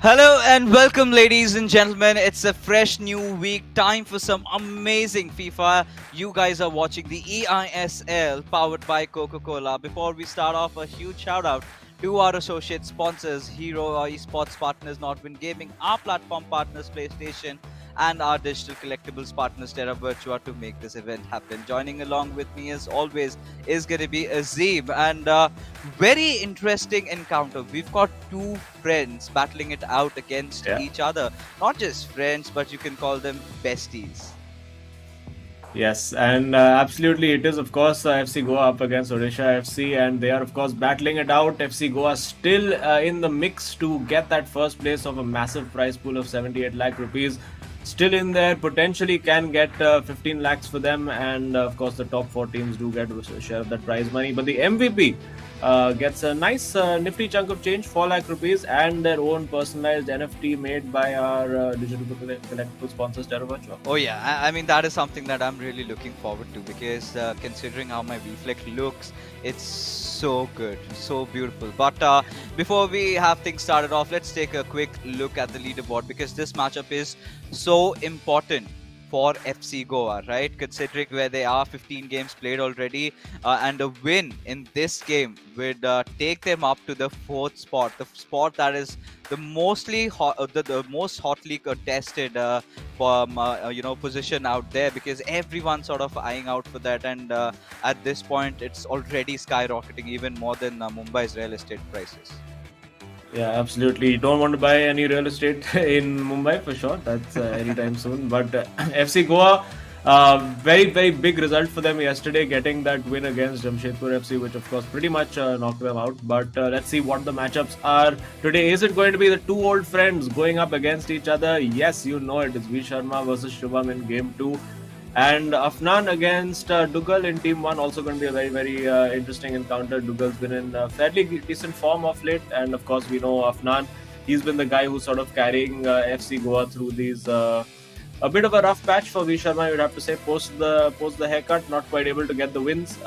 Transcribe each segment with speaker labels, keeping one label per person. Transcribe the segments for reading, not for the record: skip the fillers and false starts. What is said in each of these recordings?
Speaker 1: Hello and welcome, ladies and gentlemen. It's a fresh new week. Time for some amazing FIFA. You guys are watching the eISL powered by Coca Cola. Before we start off, a huge shout out to our associate sponsors, Hero, our esports partners, Nordwind Gaming, our platform partners, PlayStation, and our digital collectibles partners, Terra Virtua, to make this event happen. Joining along with me, as always, is going to be Azim. And very interesting encounter. We've got two friends battling it out against
Speaker 2: Yeah.
Speaker 1: each other. Not just friends, but you can call them besties.
Speaker 2: Yes, and absolutely, it is of course FC Goa up against Odisha FC, and they are of course battling it out. FC Goa still in the mix to get that first place of a massive prize pool of 78 lakh rupees. Still in there, potentially can get 15 lakhs for them, and of course the top four teams do get a share of that prize money. But the MVP gets a nice nifty chunk of change, 4 lakh rupees, and their own personalized NFT made by our digital collectible sponsors, Terra Virtua.
Speaker 1: Oh yeah, I mean that is something that I'm really looking forward to because considering how my reflex looks, it's so good, so beautiful. But before we have things started off, let's take a quick look at the leaderboard because this matchup is so important for FC Goa, right? Considering where they are, 15 games played already, and a win in this game would take them up to the fourth spot, the spot that is the the most hotly contested position out there, because everyone's sort of eyeing out for that, and at this point it's already skyrocketing even more than Mumbai's real estate prices.
Speaker 2: Yeah, absolutely. You don't want to buy any real estate in Mumbai for sure. That's anytime soon. But FC Goa, very, very big result for them yesterday, getting that win against Jamshedpur FC, which of course pretty much knocked them out. But let's see what the matchups are today. Is it going to be the two old friends going up against each other? Yes, you know it. It's V Sharma versus Shubham in game 2. And Afnan against Dougal in Team 1, also going to be a very, very interesting encounter. Dougal's been in fairly decent form of late. And of course, we know Afnan, he's been the guy who's sort of carrying FC Goa through these. A bit of a rough patch for V Sharma, you'd have to say, post the haircut, not quite able to get the wins.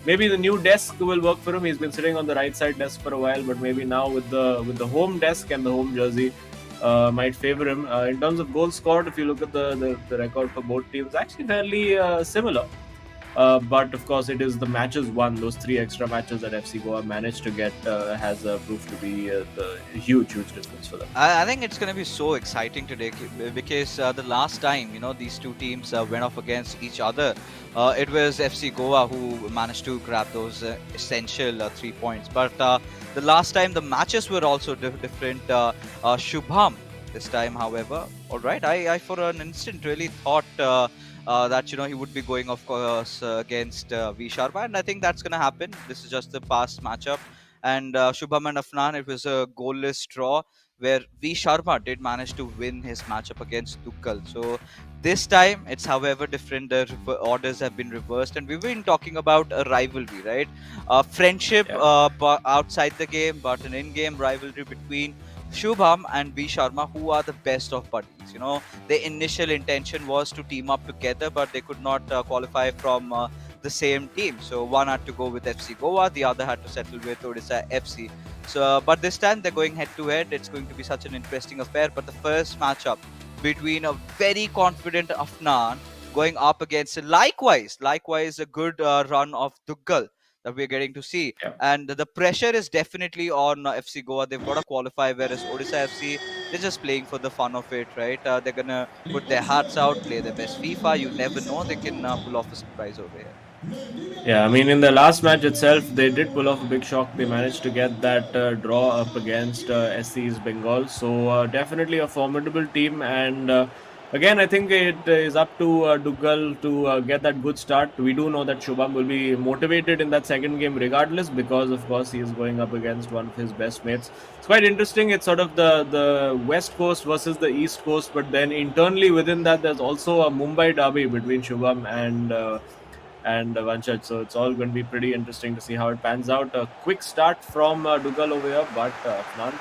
Speaker 2: Maybe the new desk will work for him. He's been sitting on the right side desk for a while, but maybe now with the home desk and the home jersey, might favor him. In terms of goals scored, if you look at the record for both teams, actually fairly similar. But of course, it is the matches won, those 3 extra matches that FC Goa managed to get, has proved to be the huge difference for them.
Speaker 1: I think it's going to be so exciting today because the last time, these two teams went off against each other, it was FC Goa who managed to grab those essential 3 points. But the last time the matches were also different. Shubham this time, however, all right, I for an instant really thought that he would be going, of course, against V Sharma, and I think that's going to happen. This is just the past matchup, and Shubham and Afnan, it was a goalless draw where V Sharma did manage to win his matchup against Dougal. So this time it's however different. The orders have been reversed, and we've been talking about a rivalry, right? Friendship outside the game, but an in-game rivalry between Shubham and V Sharma, who are the best of buddies. Their initial intention was to team up together, but they could not qualify from the same team. So one had to go with FC Goa, the other had to settle with Odisha FC. So, but this time they're going head to head. It's going to be such an interesting affair. But the first matchup between a very confident Afnan going up against likewise a good run of Dougal that we're getting to see.
Speaker 2: Yeah.
Speaker 1: And the pressure is definitely on FC Goa. They've got to qualify, whereas Odisha FC, they're just playing for the fun of it, right? They're going to put their hearts out, play their best FIFA. You never know, they can pull off a surprise over here.
Speaker 2: Yeah, I mean, in the last match itself, they did pull off a big shock. They managed to get that draw up against SC's Bengal. So definitely a formidable team. And again, I think it is up to Dougal to get that good start. We do know that Shubham will be motivated in that second game regardless, because of course he is going up against one of his best mates. It's quite interesting. It's sort of the West Coast versus the East Coast, but then internally within that, there's also a Mumbai derby between Shubham and Vanchaj. So it's all going to be pretty interesting to see how it pans out. A quick start from Dougal over here, but Afnan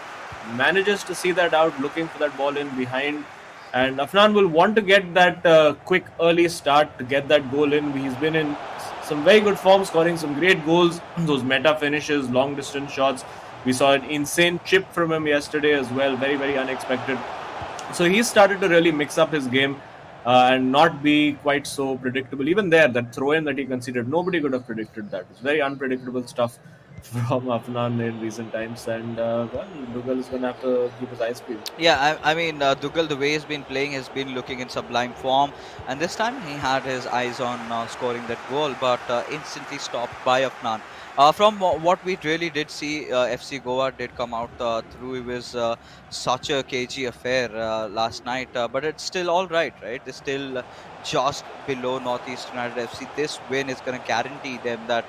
Speaker 2: manages to see that out, looking for that ball in behind. And Afnan will want to get that quick early start to get that goal in. He's been in some very good form, scoring some great goals, those meta finishes, long distance shots. We saw an insane chip from him yesterday as well, very, very unexpected. So he started to really mix up his game and not be quite so predictable. Even there, that throw in that he conceded, nobody could have predicted that. It's very unpredictable stuff from Afnan in recent times. And, well, Dougal is going to have to keep his eyes peeled.
Speaker 1: Yeah, I mean, Dougal, the way he's been playing, has been looking in sublime form, and this time he had his eyes on scoring that goal, but instantly stopped by Afnan. From what we really did see, FC Goa did come out through. It was such a cagey affair last night, but it's still all right, right? They're still just below Northeast United FC. This win is going to guarantee them that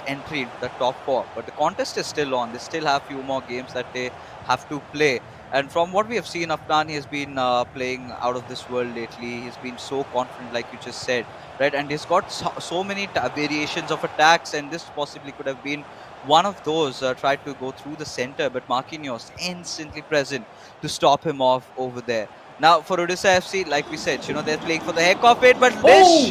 Speaker 1: entry into the top four. But the contest is still on. They still have few more games that they have to play. And from what we have seen, Afnan, he has been playing out of this world lately. He's been so confident, like you just said, right? And he's got so many variations of attacks, and this possibly could have been one of those. Tried to go through the center, but Marquinhos instantly present to stop him off over there. Now for Odisha FC, like we said, they're playing for the heck of it, but this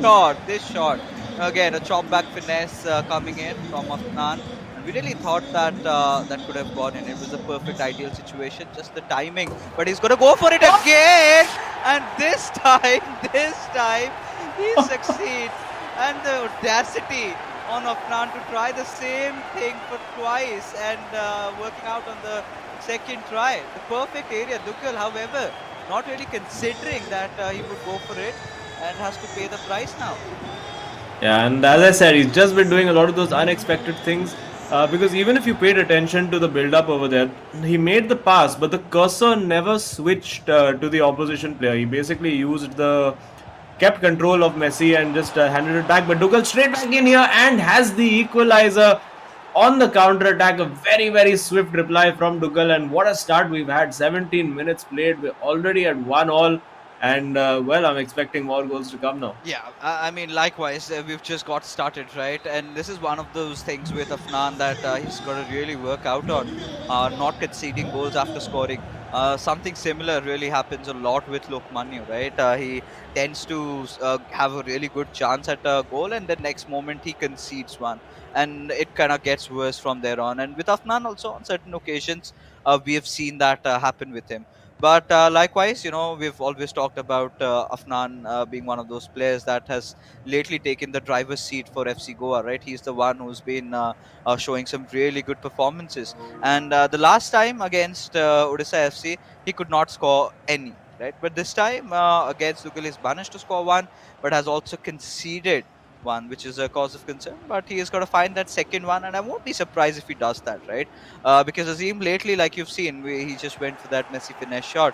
Speaker 1: shot, again, a chop back finesse coming in from Afnan. And we really thought that that could have gone in. It was a perfect, ideal situation, just the timing. But he's going to go for it again, and this time, he succeeds. And the audacity on Afnan to try the same thing for twice and working out on the second try. The perfect area. Dougal, however, not really considering that he would go for it and has to pay the price now.
Speaker 2: Yeah, and as I said, he's just been doing a lot of those unexpected things. Because even if you paid attention to the build-up over there, he made the pass, but the cursor never switched to the opposition player. He basically kept control of Messi and just handed it back. But Dougal straight back in here and has the equalizer on the counter-attack. A very, very swift reply from Dougal, and what a start we've had. 17 minutes played. We're already at 1-1. And, well, I'm expecting more goals to come now.
Speaker 1: Yeah, I mean, likewise, we've just got started, right? And this is one of those things with Afnan that he's got to really work out on, not conceding goals after scoring. Something similar really happens a lot with Lokmanu, right? He tends to have a really good chance at a goal, and the next moment he concedes one. And it kind of gets worse from there on. And with Afnan also, on certain occasions, we have seen that happen with him. But likewise, we've always talked about Afnan being one of those players that has lately taken the driver's seat for FC Goa, right? He's the one who's been showing some really good performances. And the last time against Odisha FC, he could not score any, right? But this time against Dougal, he's managed to score one, but has also conceded one, which is a cause of concern. But he has got to find that second one, and I won't be surprised if he does that, right? Because Azim lately, like you've seen, he just went for that Messi finesse shot.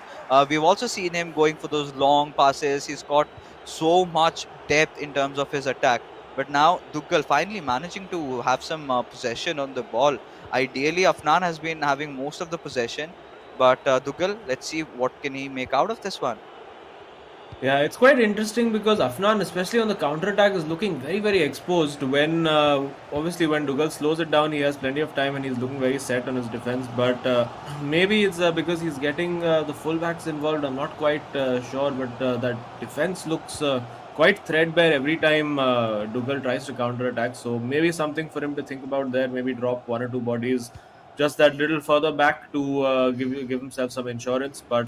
Speaker 1: We've also seen him going for those long passes. He's got so much depth in terms of his attack. But now Dougal finally managing to have some possession on the ball. Ideally, Afnan has been having most of the possession, but Dougal, let's see what can he make out of this one.
Speaker 2: Yeah, it's quite interesting because Afnan, especially on the counter-attack, is looking very, very exposed. When obviously when Dougal slows it down, he has plenty of time and he's looking very set on his defense. But maybe it's because he's getting the fullbacks involved. I'm not quite sure, but that defense looks quite threadbare every time Dougal tries to counter-attack. So maybe something for him to think about there. Maybe drop one or two bodies just that little further back to give himself some insurance. But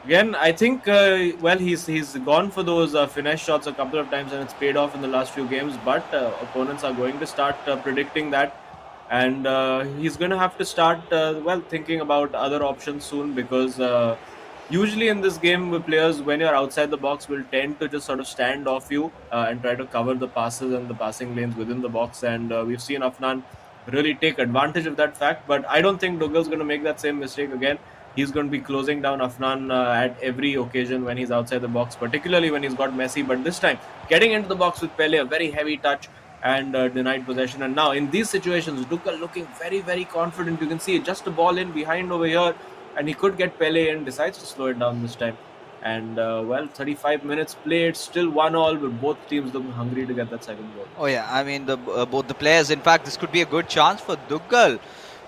Speaker 2: again, I think well he's gone for those finesse shots a couple of times and it's paid off in the last few games. But opponents are going to start predicting that, and he's going to have to start well thinking about other options soon because usually in this game with players, when you're outside the box, will tend to just sort of stand off you and try to cover the passes and the passing lanes within the box. And we've seen Afnan really take advantage of that fact. But I don't think Dougal's going to make that same mistake again. He's going to be closing down Afnan at every occasion when he's outside the box, particularly when he's got Messi. But this time, getting into the box with Pele, a very heavy touch and denied possession. And now in these situations, Dougal looking very, very confident. You can see just a ball in behind over here, and he could get Pele in, decides to slow it down this time. And well, 35 minutes played, still 1-1, with both teams looking hungry to get that second goal.
Speaker 1: Oh yeah, I mean both the players. In fact, this could be a good chance for Dougal,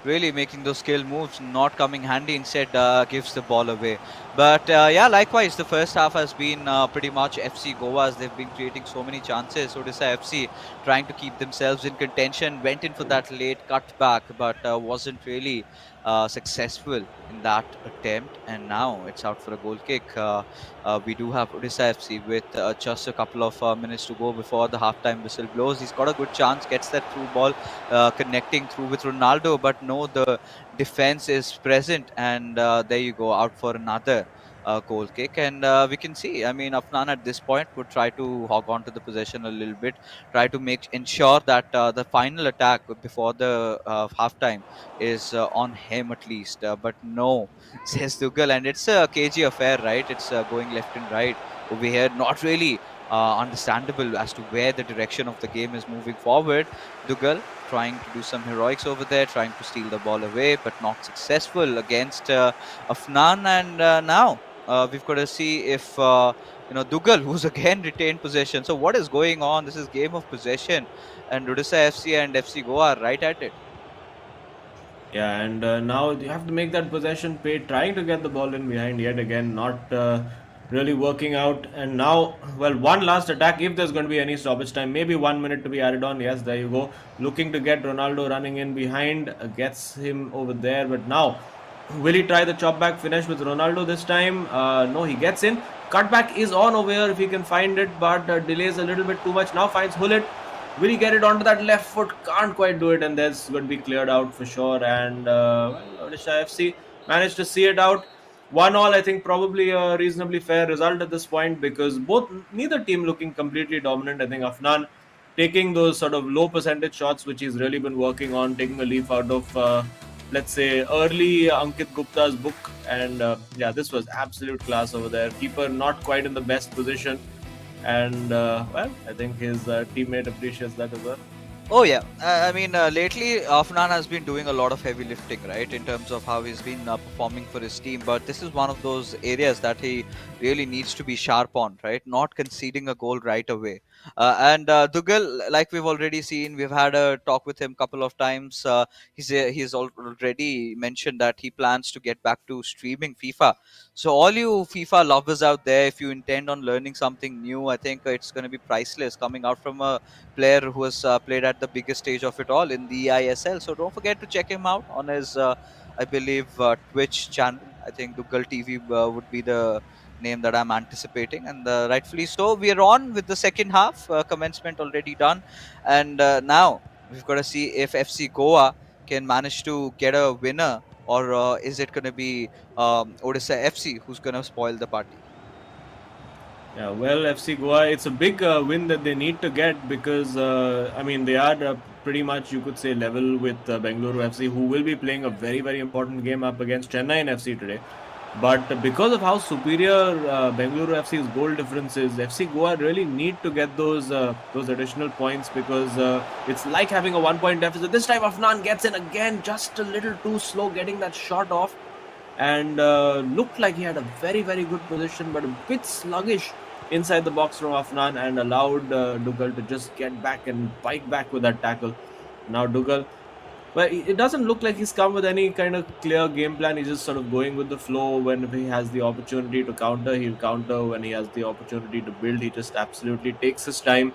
Speaker 1: really making those skill moves not coming handy. Instead, gives the ball away. But yeah, likewise, the first half has been pretty much FC Goa's. They've been creating so many chances. Odisha FC trying to keep themselves in contention, went in for that late cutback, but wasn't really successful in that attempt. And now it's out for a goal kick. We do have Odisha FC with just a couple of minutes to go before the halftime whistle blows. He's got a good chance, gets that through ball, connecting through with Ronaldo, but no, the defense is present, and there you go, out for another goal kick. And we can see, I mean, Afnan at this point would try to hog on to the possession a little bit, try to make ensure that the final attack before the halftime is on him at least. But no, says Dougal, and it's a cagey affair, right? It's going left and right over here, not really understandable as to where the direction of the game is moving forward. Dougal trying to do some heroics over there, trying to steal the ball away, but not successful against Afnan. And now we've got to see if Dougal, who's again retained possession. So what is going on? This is game of possession, and Odisha FC and FC Goa are right at it.
Speaker 2: Yeah, and now you have to make that possession pay, trying to get the ball in behind yet again, not really working out. And now, well, one last attack. If there's going to be any stoppage time, maybe 1 minute to be added on. Yes, there you go. Looking to get Ronaldo running in behind, gets him over there. But now, will he try the chop back finish with Ronaldo this time? No, he gets in. Cutback is on over here if he can find it, but delays a little bit too much. Now finds Hullet. Will he get it onto that left foot? Can't quite do it, and that's going to be cleared out for sure. And Odisha FC managed to see it out. 1-1, I think, probably a reasonably fair result at this point because neither team looking completely dominant. I think Afnan taking those sort of low percentage shots, which he's really been working on, taking a leaf out of, let's say, early Ankit Gupta's book. And yeah, this was absolute class over there. Keeper not quite in the best position. And well, I think his teammate appreciates that as well.
Speaker 1: Oh yeah, I mean lately Afnan has been doing a lot of heavy lifting, right, in terms of how he's been performing for his team. But this is one of those areas that he really needs to be sharp on, right? Not conceding a goal right away. And Dougal, like we've already seen, we've had a talk with him a couple of times. He's already mentioned that he plans to get back to streaming FIFA. So all you FIFA lovers out there, if you intend on learning something new, I think it's going to be priceless coming out from a player who has played at the biggest stage of it all in the eISL. So don't forget to check him out on his, I believe, Twitch channel. I think Dougal TV would be the name that I'm anticipating, and rightfully so. We are on with the second half, commencement already done, and now we've got to see if FC Goa can manage to get a winner, or is it going to be Odisha FC who's going to spoil the party?
Speaker 2: Yeah, well, FC Goa, it's a big win that they need to get because, I mean, they are pretty much, you could say, level with Bengaluru FC, who will be playing a very, very important game up against Chennai FC today. But because of how superior Bengaluru FC's goal difference is, FC Goa really need to get those additional points because it's like having a 1 point deficit. This time Afnan gets in again, just a little too slow getting that shot off, and looked like he had a very, very good position, but a bit sluggish inside the box from Afnan, and allowed Dougal to just get back and bite back with that tackle. Now Dougal, but it doesn't look like he's come with any kind of clear game plan. He's just sort of going with the flow. When he has the opportunity to counter, he'll counter. When he has the opportunity to build, he just absolutely takes his time.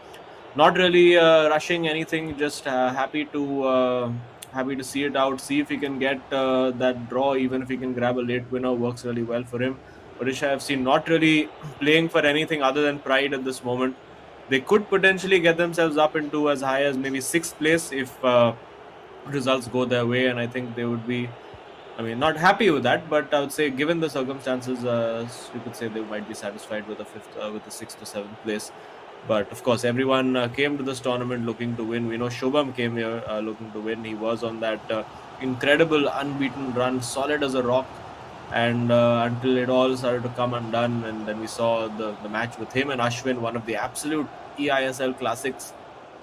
Speaker 2: Not really rushing anything. Just happy to see it out. See if he can get that draw. Even if he can grab a late winner, works really well for him. Odisha FC not really playing for anything other than pride at this moment. They could potentially get themselves up into as high as maybe sixth place if results go their way, and I think they would be, I mean, not happy with that, but I would say given the circumstances, you could say they might be satisfied with the sixth to seventh place. But of course, everyone came to this tournament looking to win. We know Shobham came here looking to win. He was on that incredible unbeaten run, solid as a rock, and until it all started to come undone, and then we saw the match with him and Ashwin, one of the absolute eISL classics,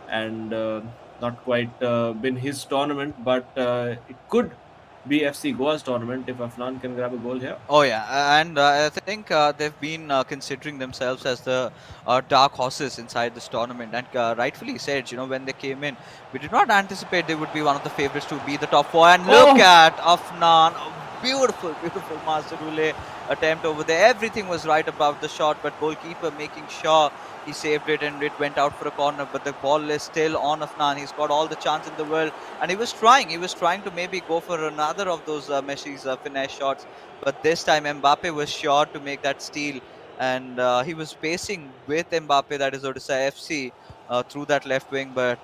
Speaker 2: and not quite been his tournament, but it could be FC Goa's tournament if Afnan can grab a goal here.
Speaker 1: Oh yeah, and I think they've been considering themselves as the dark horses inside this tournament, and rightfully said. When they came in, we did not anticipate they would be one of the favorites to be the top four. And look
Speaker 2: Oh,
Speaker 1: at Afnan, a beautiful, beautiful Masterule attempt over there. Everything was right about the shot, but goalkeeper making sure he saved it, and it went out for a corner. But the ball is still on Afnan. He's got all the chance in the world, and he was trying. He was trying to maybe go for another of those Messi's finesse shots, but this time Mbappe was sure to make that steal, and he was pacing with Mbappe, that is Odisha FC, through that left wing, but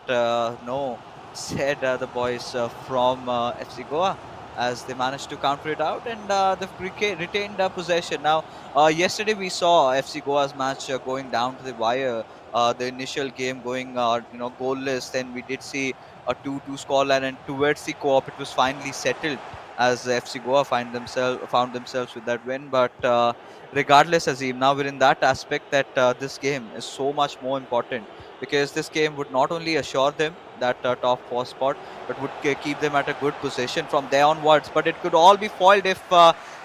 Speaker 1: no, said the boys from FC Goa, as they managed to counter it out, and they've retained possession. Now, yesterday we saw FC Goa's match going down to the wire. The initial game going, goalless. Then we did see a 2-2 scoreline, and towards the co-op, it was finally settled as FC Goa found themselves with that win. But regardless, Azim, now we're in that aspect that this game is so much more important, because this game would not only assure them that top four spot, but would keep them at a good position from there onwards. But it could all be foiled if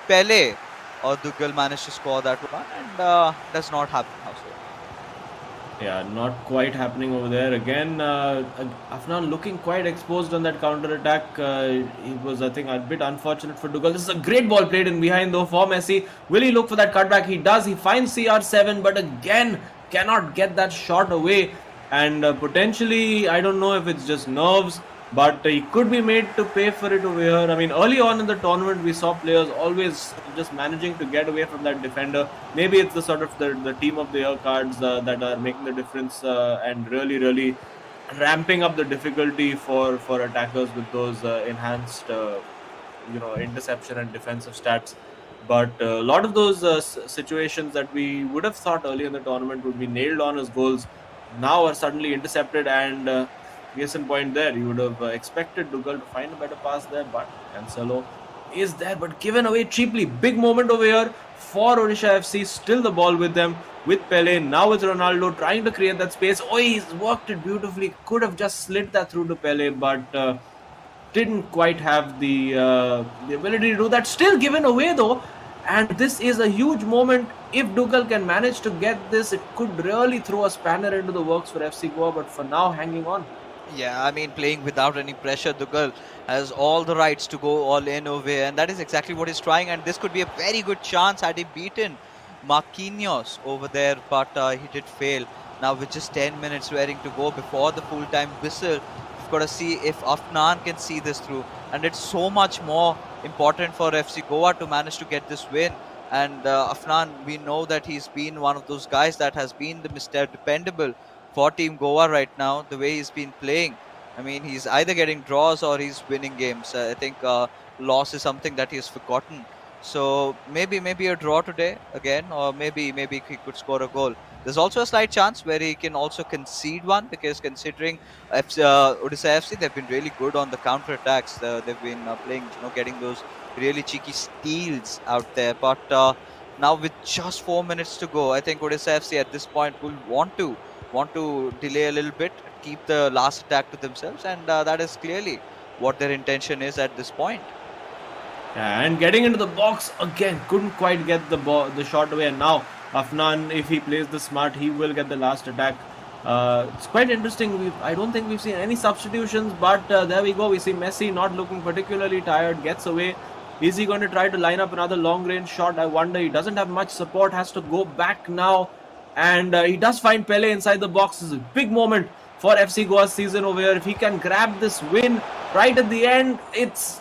Speaker 1: Pele or Dougal managed to score that one, and does not happen now. So.
Speaker 2: yeah, not quite happening over there. Again, Afnan looking quite exposed on that counter attack. He was, I think, a bit unfortunate for Dougal. This is a great ball played in behind though for Messi. Will he look for that cutback? He does. He finds CR7, but again cannot get that shot away. And potentially, I don't know if it's just nerves, but he could be made to pay for it over here. I mean, early on in the tournament, we saw players always just managing to get away from that defender. Maybe it's the sort of the team of the year cards that are making the difference and really ramping up the difficulty for attackers with those enhanced interception and defensive stats. But a lot of those situations that we would have thought early in the tournament would be nailed on as goals now are suddenly intercepted, and case in point there, you would have expected Dougal to find a better pass there, but Cancelo is there, but given away cheaply. Big moment over here for Odisha FC. Still the ball with them, with Pele. Now with Ronaldo trying to create that space. Oh, he's worked it beautifully. Could have just slid that through to Pele, but didn't quite have the ability to do that. Still given away though. And this is a huge moment. If Dougal can manage to get this, it could really throw a spanner into the works for FC Goa, but for now, hanging on.
Speaker 1: Yeah, I mean, playing without any pressure, Dougal has all the rights to go all in over here, and that is exactly what he's trying. And this could be a very good chance had he beaten Marquinhos over there, but he did fail. Now, with just 10 minutes raring to go before the full-time whistle, we've got to see if Afnan can see this through. And it's so much more important for FC Goa to manage to get this win. And Afnan, we know that he's been one of those guys that has been the Mr. Dependable for Team Goa right now, the way he's been playing. I mean, he's either getting draws or he's winning games. I think loss is something that he's forgotten. So maybe a draw today again, or maybe he could score a goal. There's also a slight chance where he can also concede one, because considering Odisha FC, they've been really good on the counter attacks. They've been playing, getting those really cheeky steals out there. But now with just 4 minutes to go, I think Odisha FC at this point will want to delay a little bit, keep the last attack to themselves, and that is clearly what their intention is at this point.
Speaker 2: Yeah, and getting into the box again, couldn't quite get the shot away. And now Afnan, if he plays the smart, he will get the last attack. It's quite interesting. I don't think we've seen any substitutions, but there we go. We see Messi not looking particularly tired, gets away. Is he going to try to line up another long-range shot? I wonder. He doesn't have much support, has to go back now. And he does find Pele inside the box. This is a big moment for FC Goa's season over here. If he can grab this win right at the end, it's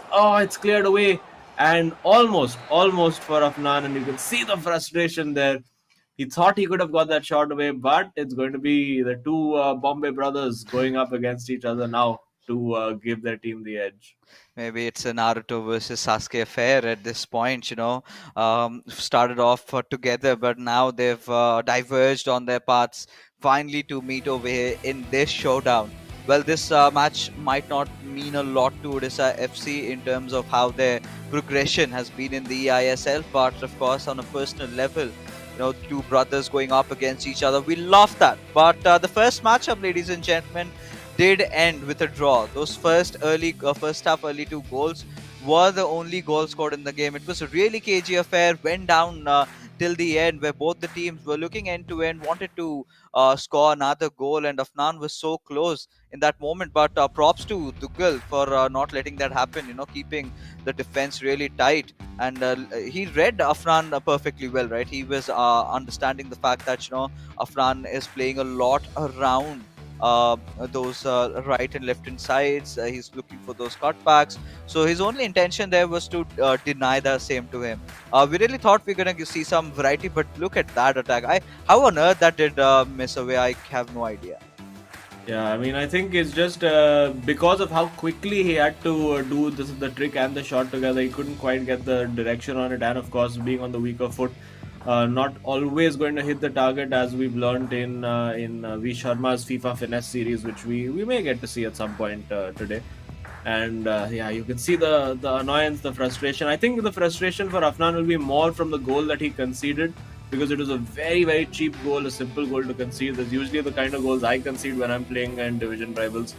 Speaker 2: cleared away. And almost for Afnan, and you can see the frustration there. He thought he could have got that shot away, but it's going to be the two Bombay brothers going up against each other now to give their team the edge.
Speaker 1: Maybe it's a Naruto versus Sasuke affair at this point, started off together, but now they've diverged on their paths, finally to meet over here in this showdown. Well, this match might not mean a lot to Odisha FC in terms of how their progression has been in the eISL, but of course on a personal level, two brothers going up against each other, we love that. But the first matchup, ladies and gentlemen, did end with a draw. Those first half early two goals were the only goals scored in the game. It was a really cagey affair, went down till the end, where both the teams were looking end to end, wanted to score another goal, and Afnan was so close in that moment. But props to Dougal for not letting that happen, keeping the defense really tight. And he read Afnan perfectly well, right? He was understanding the fact that, Afnan is playing a lot around those right and left hand sides. He's looking for those cutbacks. So his only intention there was to deny the same to him. We really thought we were going to see some variety, but look at that attack. How on earth that did miss away? I have no idea.
Speaker 2: Yeah, I mean, I think it's just because of how quickly he had to do the trick and the shot together. He couldn't quite get the direction on it, and of course, being on the weaker foot, not always going to hit the target, as we've learned in V Sharma's FIFA Finesse series, which we may get to see at some point today. And yeah, you can see the annoyance, the frustration. I think the frustration for Afnan will be more from the goal that he conceded, because it was a very, very cheap goal, a simple goal to concede. That's usually the kind of goals I concede when I'm playing in division rivals.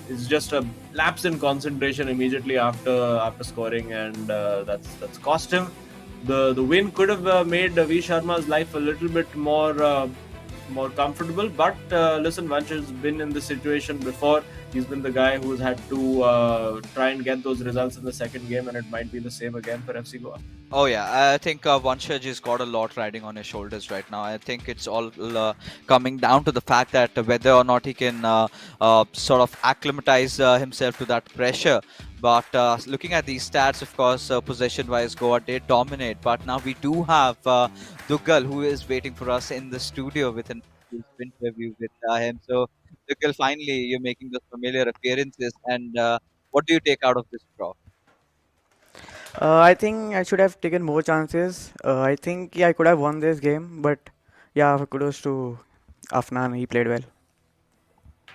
Speaker 2: It's just a lapse in concentration immediately after scoring, and that's cost him. The win could have made V Sharma's life a little bit more comfortable. But listen, Vanch has been in this situation before. He's been the guy who's had to try and get those results in the second game, and it might be the same again for FC Goa.
Speaker 1: Oh yeah, I think Vanshaj has got a lot riding on his shoulders right now. I think it's all coming down to the fact that whether or not he can sort of acclimatize himself to that pressure. But looking at these stats, of course, possession-wise, Goa did dominate. But now we do have Dougal, who is waiting for us in the studio with an interview with him. So, Dougal, finally, you're making those familiar appearances. And what do you take out of this draw?
Speaker 3: I think I should have taken more chances. I think yeah, I could have won this game, but yeah, kudos to Afnan. He played well.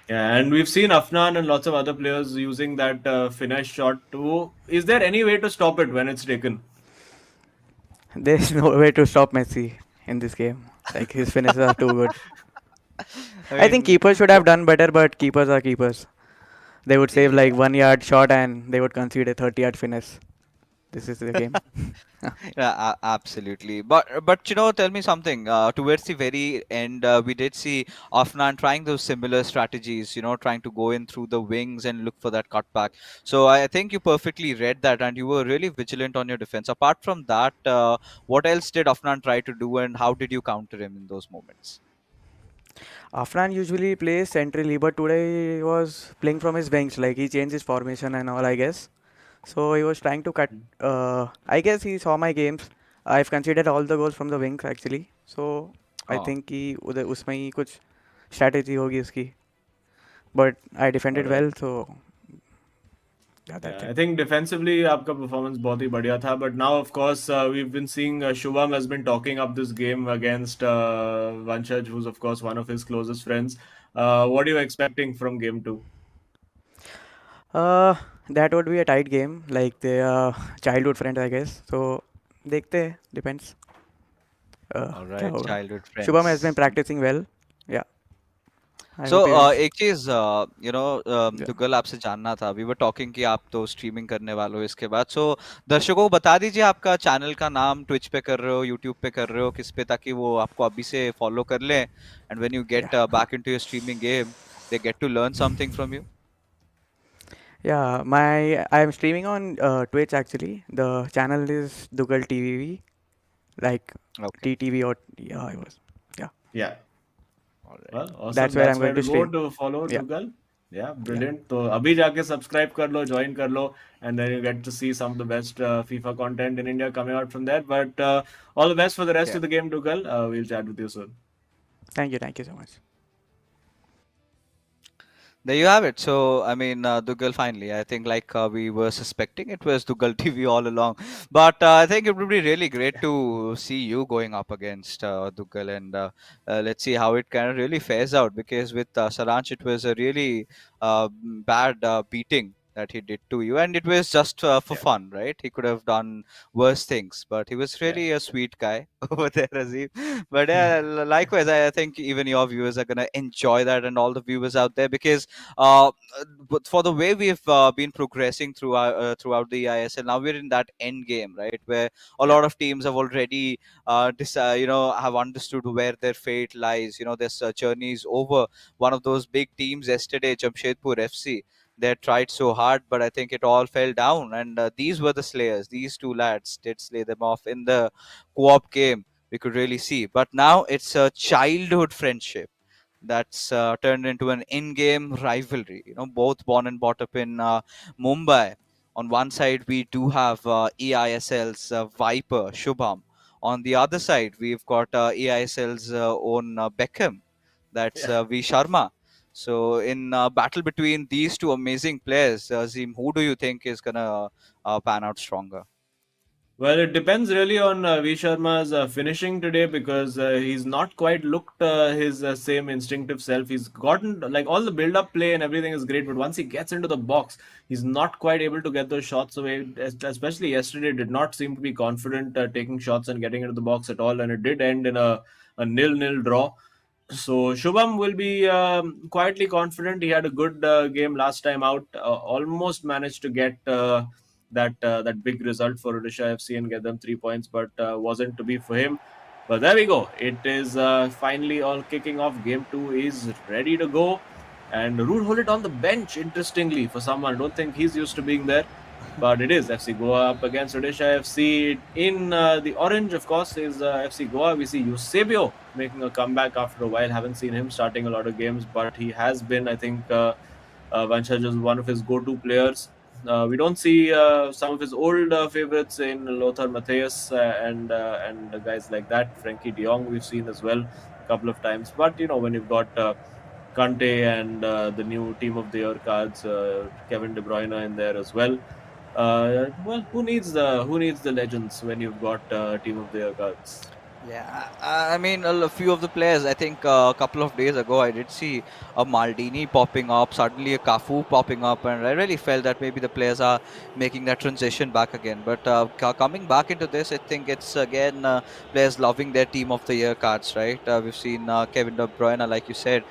Speaker 2: Yeah, and we've seen Afnan and lots of other players using that finesse shot too. Is there any way to stop it when it's taken?
Speaker 3: There's no way to stop Messi in this game. Like his finishes are too good.
Speaker 1: I
Speaker 3: I think
Speaker 1: mean,
Speaker 3: keepers should have done better, but keepers are keepers. They would save like
Speaker 1: yeah.
Speaker 3: 1 yard shot and they would concede a 30-yard finish. This is the game.
Speaker 1: Yeah, absolutely. But tell me something. Towards the very end, we did see Afnan trying those similar strategies. Trying to go in through the wings and look for that cutback. So I think you perfectly read that, and you were really vigilant on your defense. Apart from that, what else did Afnan try to do, and how did you counter him in those moments?
Speaker 3: Afnan usually plays centrally, but today he was playing from his wings. Like he changed his formation and all, I guess. So he was trying to cut. I guess he saw my games. I've considered all the goals from the wings actually. So I
Speaker 1: Oh,
Speaker 3: think कि उधर उसमें ही कुछ strategy होगी उसकी. But I
Speaker 2: All
Speaker 3: defended
Speaker 2: right.
Speaker 3: well, so yeah, that's
Speaker 2: Yeah,
Speaker 3: it.
Speaker 2: I think defensively आपका performance बहुत ही बढ़िया था. But now, of course, we've been seeing Shubham has been talking up this game against Vanshaj, who's of course one of his closest friends. What are you expecting from game two?
Speaker 3: Uh, that would be a tight game. Like they are childhood friends, I guess. So देखते हैं. Depends.
Speaker 1: all
Speaker 3: क्या
Speaker 1: right,
Speaker 3: होगा?
Speaker 1: childhood
Speaker 3: Shubham has been
Speaker 1: friends.
Speaker 3: practicing well. Yeah, I
Speaker 1: so
Speaker 3: hope he will.
Speaker 1: एक चीज
Speaker 3: Yeah.
Speaker 1: Duggal आपसे जानना था. We were talking कि आप तो स्ट्रीमिंग करने वाले हो इसके बाद. सो दर्शकों को बता दीजिए आपका चैनल का नाम. ट्विच पे कर रहे हो, यूट्यूब पे कर रहे हो, किस पे, ताकि वो आपको अभी से फॉलो कर लें. And when you
Speaker 3: Yeah.
Speaker 1: Get back into your streaming game, they get to learn something from you.
Speaker 3: Yeah, I am streaming on Twitch actually. The channel is Dougal TV, like
Speaker 1: okay,
Speaker 3: TTV or yeah, I was. Yeah,
Speaker 2: Yeah.
Speaker 1: Alright.
Speaker 2: Well, awesome.
Speaker 3: that's where
Speaker 2: That's
Speaker 3: I'm
Speaker 2: where
Speaker 3: going
Speaker 2: to
Speaker 3: to
Speaker 2: go
Speaker 3: stream.
Speaker 2: to follow
Speaker 3: Yeah,
Speaker 2: Dougal. Yeah,
Speaker 3: yeah.
Speaker 2: brilliant. तो अभी जाके subscribe कर लो, join कर लो, and then you get to see some of the best FIFA content in India coming out from there. But all the best for the rest of the game, Dougal. We'll chat with you soon.
Speaker 3: Thank you so much.
Speaker 1: There you have it. So, I mean, Dougal finally. I think, like we were suspecting, it was Dougal TV all along. But I think it would be really great to see you going up against Dougal, and let's see how it kind of really fares out. Because with Saranch, it was a really bad beating that he did to you, and it was just for
Speaker 2: Yeah,
Speaker 1: fun, right? He could have done worse things, but he was
Speaker 2: yeah.
Speaker 1: really a sweet guy over there, Azim. But yeah, likewise, I think even your viewers are gonna enjoy that, and all the viewers out there, because uh, but for the way we've been progressing throughout the ISL, now we're in that end game, right, where a
Speaker 2: Yeah.
Speaker 1: lot of teams have already have understood where their fate lies. This journey is over. One of those big teams yesterday, Jamshedpur FC, they had tried so hard, but I think it all fell down. And these were the slayers. These two lads did slay them off in the co-op game. We could really see. But now it's a childhood friendship that's turned into an in-game rivalry. Both born and brought up in Mumbai. On one side, we do have eISL's Viper Shubham. On the other side, we've got eISL's own Beckham. That's
Speaker 2: Yeah.
Speaker 1: V Sharma. So, in battle between these two amazing players, Zim, who do you think is gonna pan out stronger?
Speaker 2: Well, it depends really on V Sharma's finishing today, because he's not quite looked his same instinctive self. He's gotten like all the build-up play and everything is great, but once he gets into the box, he's not quite able to get those shots away. Especially yesterday, did not seem to be confident taking shots and getting into the box at all, and it did end in a nil-nil draw. So Shubham will be quietly confident. He had a good game last time out. Almost managed to get that big result for Odisha FC and get them 3 points, but wasn't to be for him. But there we go. It is finally all kicking off. Game 2 is ready to go, and Root hold it on the bench. Interestingly, for someone, I don't think he's used to being there. But it is FC Goa up against Odisha FC. In the orange, of course, is FC Goa. We see Eusebio making a comeback after a while. Haven't seen him starting a lot of games, but he has been, I think, Vanshaj is one of his go-to players. We don't see some of his old favorites in Lothar Matthäus and guys like that. Frankie de Jong we've seen as well a couple of times. But when you've got Kante and the new Team of the Year cards, Kevin De Bruyne in there as well. Well, who needs the legends when you've got Team of the Year cards?
Speaker 1: Yeah, I mean, a few of the players. I think a couple of days ago, I did see a Maldini popping up, suddenly a Cafu popping up, and I really felt that maybe the players are making that transition back again. But coming back into this, I think it's again players loving their Team of the Year cards, right? We've seen Kevin De Bruyne, like you said,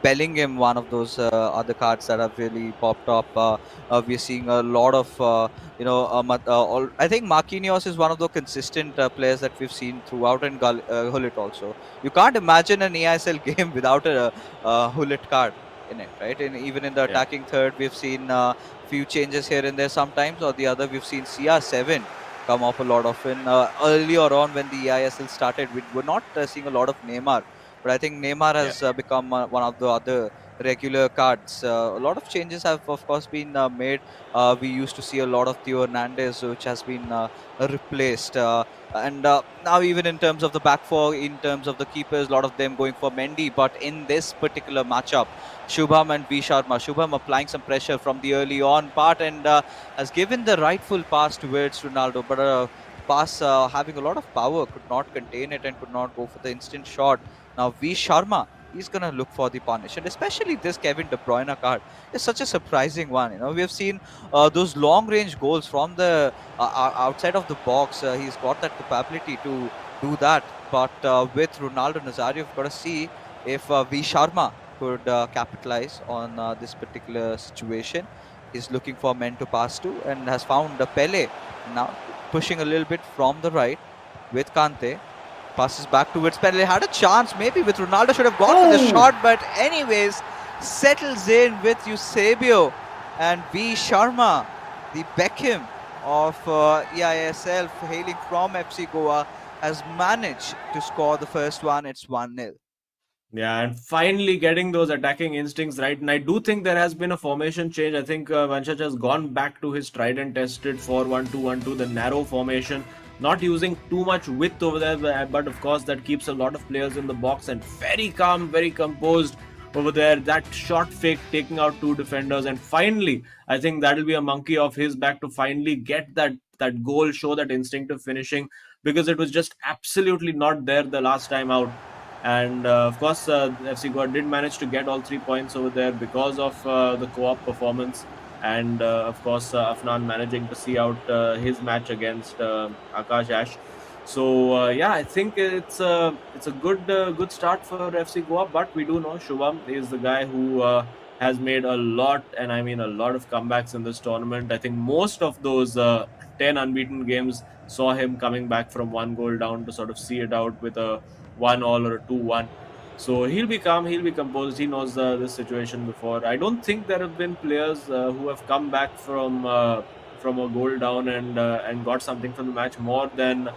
Speaker 1: Bellingham, one of those other cards that have really popped up. We're seeing a lot of I think Marquinhos is one of the consistent players that we've seen throughout, and Hullet also. You can't imagine an eISL game without a Hullet card in it, right? And even in the
Speaker 2: Yeah,
Speaker 1: attacking third, we've seen few changes here and there sometimes, or the other. We've seen CR7 come up a lot often. Earlier on, when the eISL started, we were not seeing a lot of Neymar, but I think Neymar
Speaker 2: yeah,
Speaker 1: has become one of the other regular cards. A lot of changes have, of course, been made. We used to see a lot of Theo Hernandez, which has been replaced. And now, even in terms of the back four, in terms of the keepers, a lot of them going for Mendy. But in this particular matchup, Shubham and V Sharma, Shubham applying some pressure from the early on part, and has given the rightful pass towards Ronaldo. But pass having a lot of power, could not contain it and could not go for the instant shot. Now, V Sharma, he's going to look for the punish. And especially this Kevin De Bruyne card is such a surprising one. We have seen those long range goals from the outside of the box. He's got that capability to do that. But with Ronaldo Nazario, you've got to see if V Sharma could capitalize on this particular situation. He's looking for men to pass to and has found Pele now pushing a little bit from the right with Kante. Passes back towards Pele. Had a chance maybe with Ronaldo, should have gone for the shot, but anyways, settles in with Eusebio, and V Sharma, the Beckham of eISL, hailing from FC Goa, has managed to score the first one. It's 1-0.
Speaker 2: yeah, and finally getting those attacking instincts right. And I do think there has been a formation change. I think Vanshaj has gone back to his tried and tested 4-1-2-1-2, the narrow formation, not using too much width over there, but of course that keeps a lot of players in the box, and very calm, very composed over there. That short fake taking out two defenders, and finally I think that'll be a monkey off his back to finally get that goal, show that instinctive finishing, because it was just absolutely not there the last time out. And of course, FC Goa did manage to get all 3 points over there because of the co-op performance. and of course Afnan managing to see out his match against Akash Ash. So yeah, I think it's a good start for FC Goa, but we do know Shubham is the guy who has made a lot, and I mean a lot of comebacks in this tournament. I think most of those 10 unbeaten games saw him coming back from 1 goal down to sort of see it out with a 1-1 or a 2-1. So he'll be calm, he'll be composed. He knows this situation before. I don't think there have been players who have come back from a goal down and got something from the match more than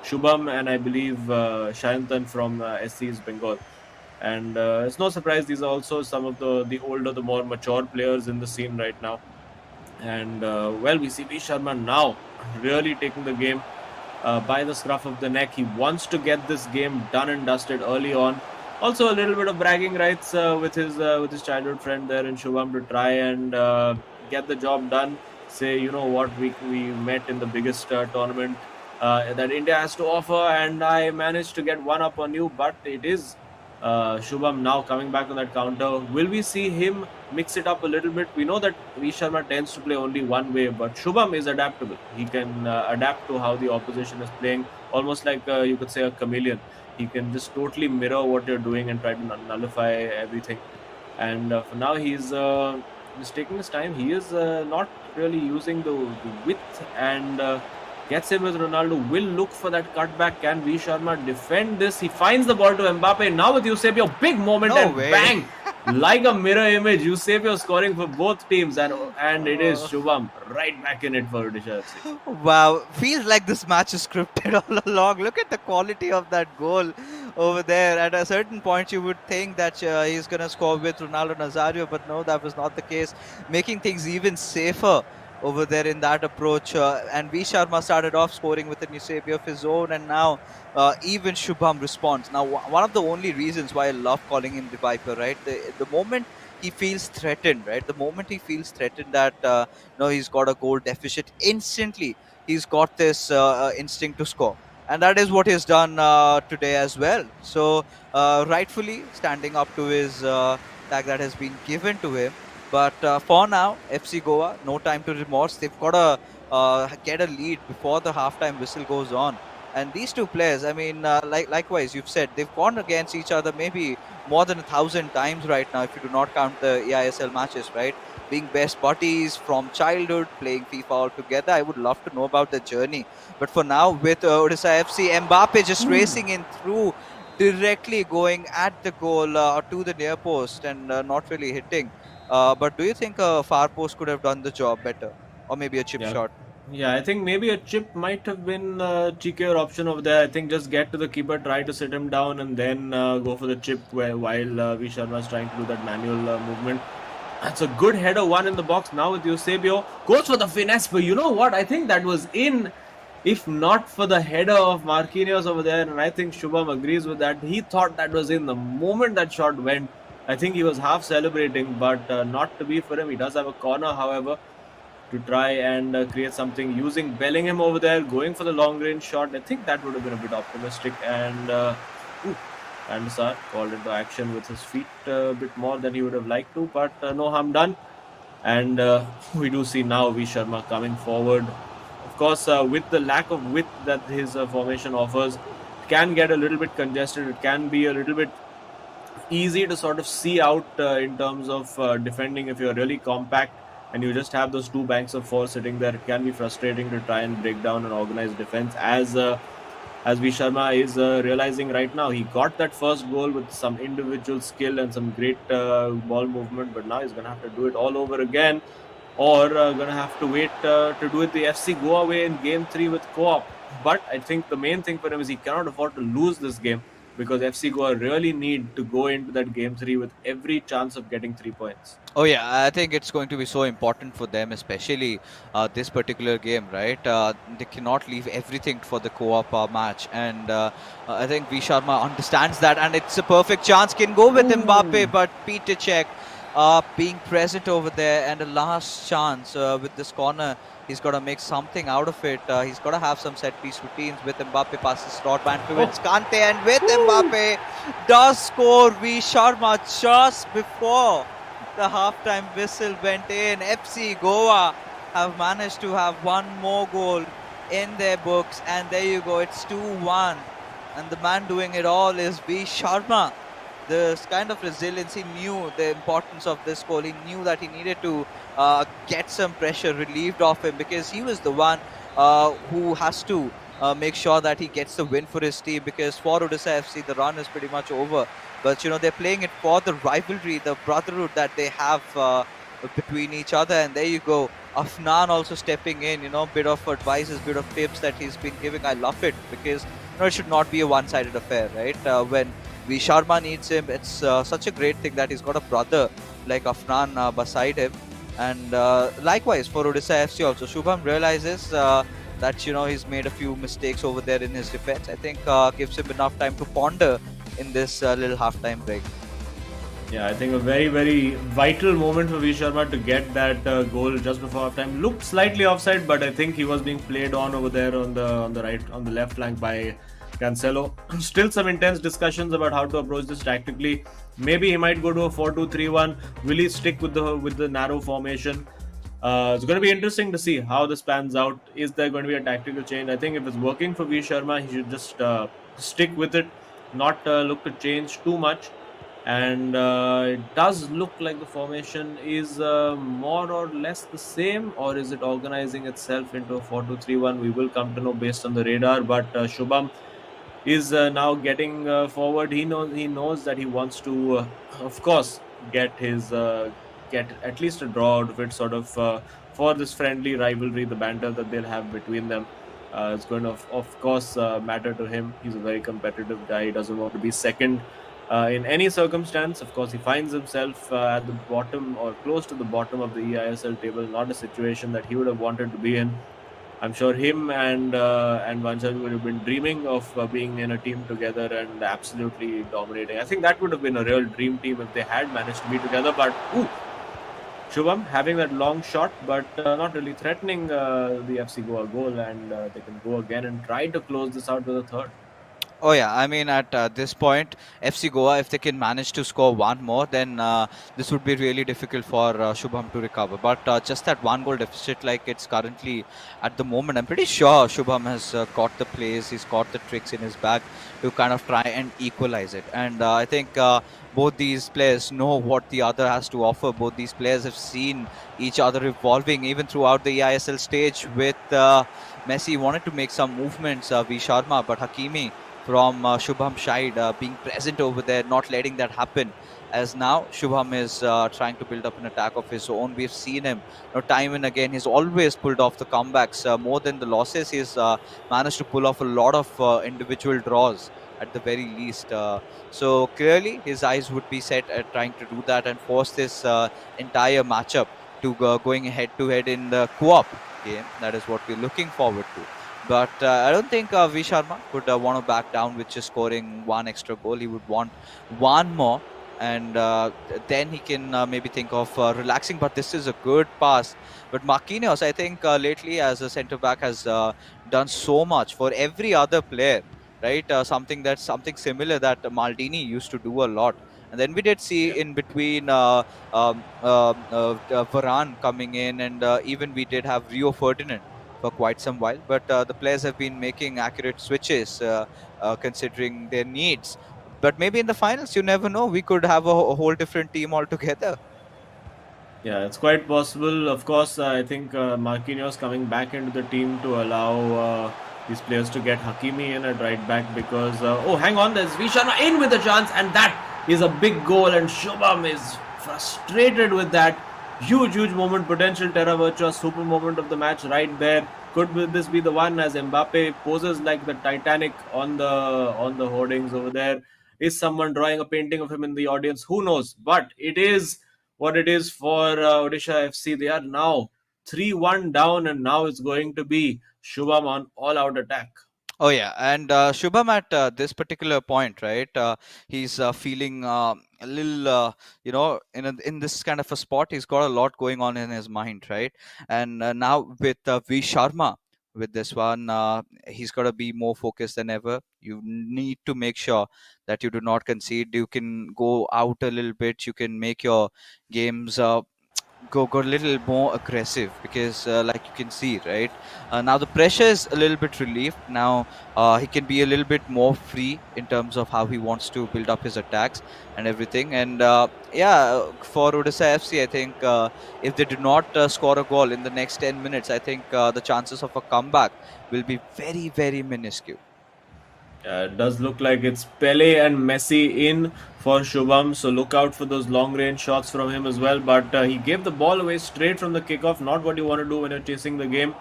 Speaker 2: Shubham and I believe Shayantan from SC's Bengal. And it's no surprise these are also some of the older, the more mature players in the scene right now. And well, we see V Sharma now really taking the game by the scruff of the neck. He wants to get this game done and dusted early on. Also, a little bit of bragging rights with his childhood friend there in Shubham to try and get the job done. Say, you know what, we met in the biggest tournament that India has to offer, and I managed to get one up on you. But it is Shubham now coming back on that counter. Will we see him mix it up a little bit? We know that V Sharma tends to play only one way, but Shubham is adaptable. He can adapt to how the opposition is playing, almost like you could say a chameleon. He can just totally mirror what you're doing and try to nullify everything. And for now, he's just taking his time. He is not really using the width and gets in with Ronaldo. Will look for that cutback. Can V Sharma defend this? He finds the ball to Mbappe. Now with Eusebio, big moment
Speaker 1: No
Speaker 2: and
Speaker 1: way.
Speaker 2: bang! Like a mirror image, Eusebio scoring for both teams, and it is Shubham right back in it for Odisha FC.
Speaker 1: Wow, feels like this match is scripted all along. Look at the quality of that goal over there. At a certain point, you would think that he's going to score with Ronaldo Nazario, but no, that was not the case. Making things even safer over there in that approach. And V Sharma started off scoring with an Eusebio of his own, and now even Shubham responds. Now, one of the only reasons why I love calling him the Viper, right? The moment he feels threatened, right? The moment he feels threatened that he's got a goal deficit, instantly he's got this instinct to score, and that is what he's done today as well. So rightfully standing up to his tag that has been given to him. But for now, FC Goa, no time to remorse. They've got to get a lead before the halftime whistle goes on. And these two players, I mean, likewise, you've said they've gone against each other maybe more than 1,000 times right now, if you do not count the eISL matches, right? Being best buddies from childhood, playing FIFA all together. I would love to know about the journey. But for now, with Odisha FC, Mbappe just racing in through, directly going at the goal to the near post and not really hitting. But do you think a far post could have done the job better? Or maybe a chip
Speaker 2: Yeah.
Speaker 1: shot?
Speaker 2: Yeah, I think maybe a chip might have been a cheekier option over there. I think just get to the keeper, try to sit him down, and then go for the chip while V Sharma is trying to do that manual movement. That's a good header, one in the box now with Eusebio. Goes for the finesse, but you know what? I think that was in, if not for the header of Marquinhos over there, and I think Shubham agrees with that. He thought that was in the moment that shot went. I think he was half celebrating, but not to be for him. He does have a corner, however, to try and create something using Bellingham over there, going for the long range shot. I think that would have been a bit optimistic. And Andesar called into action with his feet a bit more than he would have liked to, but no harm done. And we do see now V Sharma coming forward. Of course, with the lack of width that his formation offers, it can get a little bit congested. It can be a little bit easy to sort of see out in terms of defending if you're really compact and you just have those two banks of four sitting there. It can be frustrating to try and break down an organized defense, as V Sharma is realizing right now. He got that first goal with some individual skill and some great ball movement, but now he's going to have to do it all over again, or going to have to wait to do it the FC Goa way in Game 3 with co-op. But I think the main thing for him is he cannot afford to lose this game, because FC Goa really need to go into that Game 3 with every chance of getting 3 points.
Speaker 1: Oh yeah, I think it's going to be so important for them, especially this particular game, right? They cannot leave everything for the co-op match, and I think V Sharma understands that, and it's a perfect chance. Can go with Mbappe, but Peter Cech being present over there, and a last chance with this corner. He's got to make something out of it. He's got to have some set-piece routines. With Mbappe passes slot man towards Kante, and with Mbappe does score V Sharma just before The halftime whistle went in. FC Goa have managed to have one more goal in their books, and there you go, it's 2-1. And the man doing it all is V Sharma. This kind of resilience, he knew the importance of this goal. He knew that he needed to get some pressure relieved off him, because he was the one who has to make sure that he gets the win for his team, because for Odisha FC the run is pretty much over. But they're playing it for the rivalry, the brotherhood that they have between each other. And there you go, Afnan also stepping in, bit of advices, bit of tips that he's been giving. I love it, because it should not be a one-sided affair, right? When V Sharma needs him, it's such a great thing that he's got a brother like Afnan beside him. And likewise for Odisha FC also, Shubham realizes that he's made a few mistakes over there in his defense. I think gives him enough time to ponder in this little halftime break.
Speaker 2: Yeah, I think a very, very vital moment for V Sharma to get that goal just before halftime. Looked slightly offside, but I think he was being played on over there on the left flank by Cancelo. Still some intense discussions about how to approach this tactically. Maybe he might go to a 4-2-3-1. Will he stick with the narrow formation? It's going to be interesting to see how this pans out. Is there going to be a tactical change? I think if it's working for V Sharma, he should just stick with it, not look to change too much. And it does look like the formation is more or less the same, or is it organizing itself into a 4-2-3-1? We will come to know based on the radar. But Shubham is now getting forward. He knows that he wants to, of course, get at least a draw out of it, sort of for this friendly rivalry, the banter that they'll have between them. It's going to, of course, matter to him. He's a very competitive guy. He doesn't want to be second in any circumstance. Of course, he finds himself at the bottom or close to the bottom of the eISL table. Not a situation that he would have wanted to be in. I'm sure him and Vanchal would have been dreaming of being in a team together and absolutely dominating. I think that would have been a real dream team if they had managed to be together. But Shubham having that long shot, but not really threatening the FC Goa goal, and they can go again and try to close this out with a third.
Speaker 1: Oh yeah, I mean at this point, FC Goa, if they can manage to score one more, then this would be really difficult for Shubham to recover. But just that one goal deficit, like it's currently at the moment, I'm pretty sure Shubham has got the plays, he's got the tricks in his bag to kind of try and equalize it. And I think both these players know what the other has to offer. Both these players have seen each other evolving even throughout the EISL stage. With Messi wanted to make some movements, V Sharma, but Hakimi from Shubham side being present over there, not letting that happen. As now Shubham is trying to build up an attack of his own. We've seen him time and again. He's always pulled off the comebacks more than the losses. He's managed to pull off a lot of individual draws at the very least. So clearly his eyes would be set at trying to do that and force this entire matchup to going head to head in the co-op game. That is what we're looking forward to. But I don't think V Sharma would want to back down with just scoring one extra goal. He would want one more, and then he can maybe think of relaxing. But this is a good pass. But Marquinhos, I think lately as a centre back has done so much for every other player, right? Something similar that Maldini used to do a lot. And then we did see in between Varane coming in, and even we did have Rio Ferdinand for quite some while. But the players have been making accurate switches considering their needs. But maybe in the finals, you never know. We could have a whole different team altogether.
Speaker 2: Yeah, it's quite possible. Of course, I think Marquinhos coming back into the team to allow these players to get Hakimi in at right back because, hang on, there's V Sharma in with a chance, and that is a big goal, and Shubham is frustrated with that. Huge moment, potential Terra Virtua, super moment of the match right there. Could this be the one as Mbappe poses like the Titanic on the hoardings over there? Is someone drawing a painting of him in the audience? Who knows? But it is what it is for Odisha FC. They are now 3-1 down, and now it's going to be Shubham on all-out attack.
Speaker 1: Oh yeah, and Shubham at this particular point, right? He's feeling a little, in this kind of a spot. He's got a lot going on in his mind, right? And now with V Sharma with this one. He's got to be more focused than ever. You need to make sure that you do not concede. You can go out a little bit. You can make your games go a little more aggressive, because like you can see, right, now the pressure is a little bit relieved. Now he can be a little bit more free in terms of how he wants to build up his attacks and everything. And for Odisha FC, I think if they do not score a goal in the next 10 minutes, I think the chances of a comeback will be very, very minuscule.
Speaker 2: It does look like it's Pele and Messi in for Shubham, so look out for those long range shots from him as well. But he gave the ball away straight from the kickoff, not what you want to do when you're chasing the game.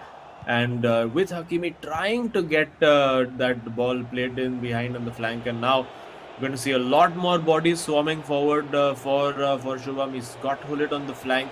Speaker 2: And with Hakimi trying to get that ball played in behind on the flank, and now we're going to see a lot more bodies swarming forward for Shubham. He's got Hullet on the flank,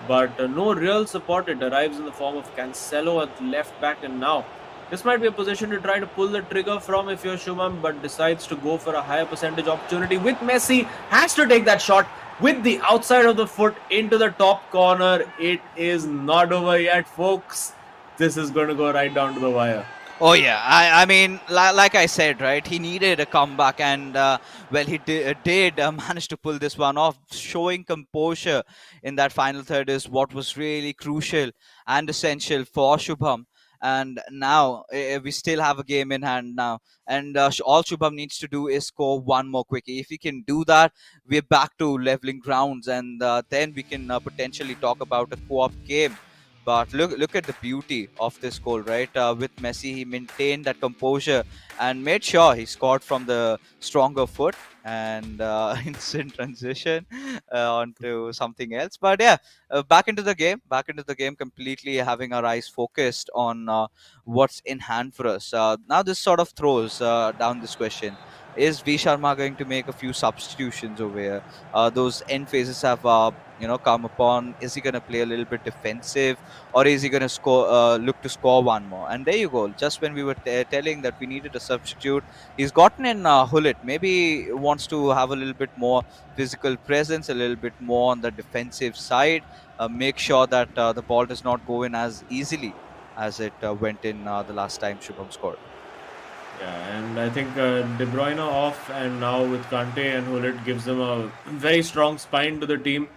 Speaker 2: but no real support. It arrives in the form of Cancelo at left back, and now this might be a position to try to pull the trigger from if you're Shubham, but decides to go for a higher percentage opportunity with Messi. Has to take that shot with the outside of the foot into the top corner. It is not over yet, folks. This is going to go right down to the wire.
Speaker 1: Oh yeah, I mean, like I said, right, he needed a comeback, and well, he did manage to pull this one off. Showing composure in that final third is what was really crucial and essential for Shubham. And now we still have a game in hand now, and all Shubham needs to do is score one more quickie. If he can do that, we're back to leveling grounds, and then we can potentially talk about a co-op game. But look at the beauty of this goal, right? With Messi, he maintained that composure and made sure he scored from the stronger foot, and instant transition onto something else. But yeah, back into the game, completely having our eyes focused on what's in hand for us. Now this sort of throws down this question. Is V Sharma going to make a few substitutions over here? Those end phases have come upon. Is he going to play a little bit defensive, or is he going to look to score one more? And there you go. Just when we were telling that we needed a substitute, he's gotten in Hullet. Maybe wants to have a little bit more physical presence, a little bit more on the defensive side. Make sure that the ball does not go in as easily as it went in the last time Shubham scored.
Speaker 2: Yeah, and I think De Bruyne off, and now with Kante and Hullet gives them a very strong spine to the team.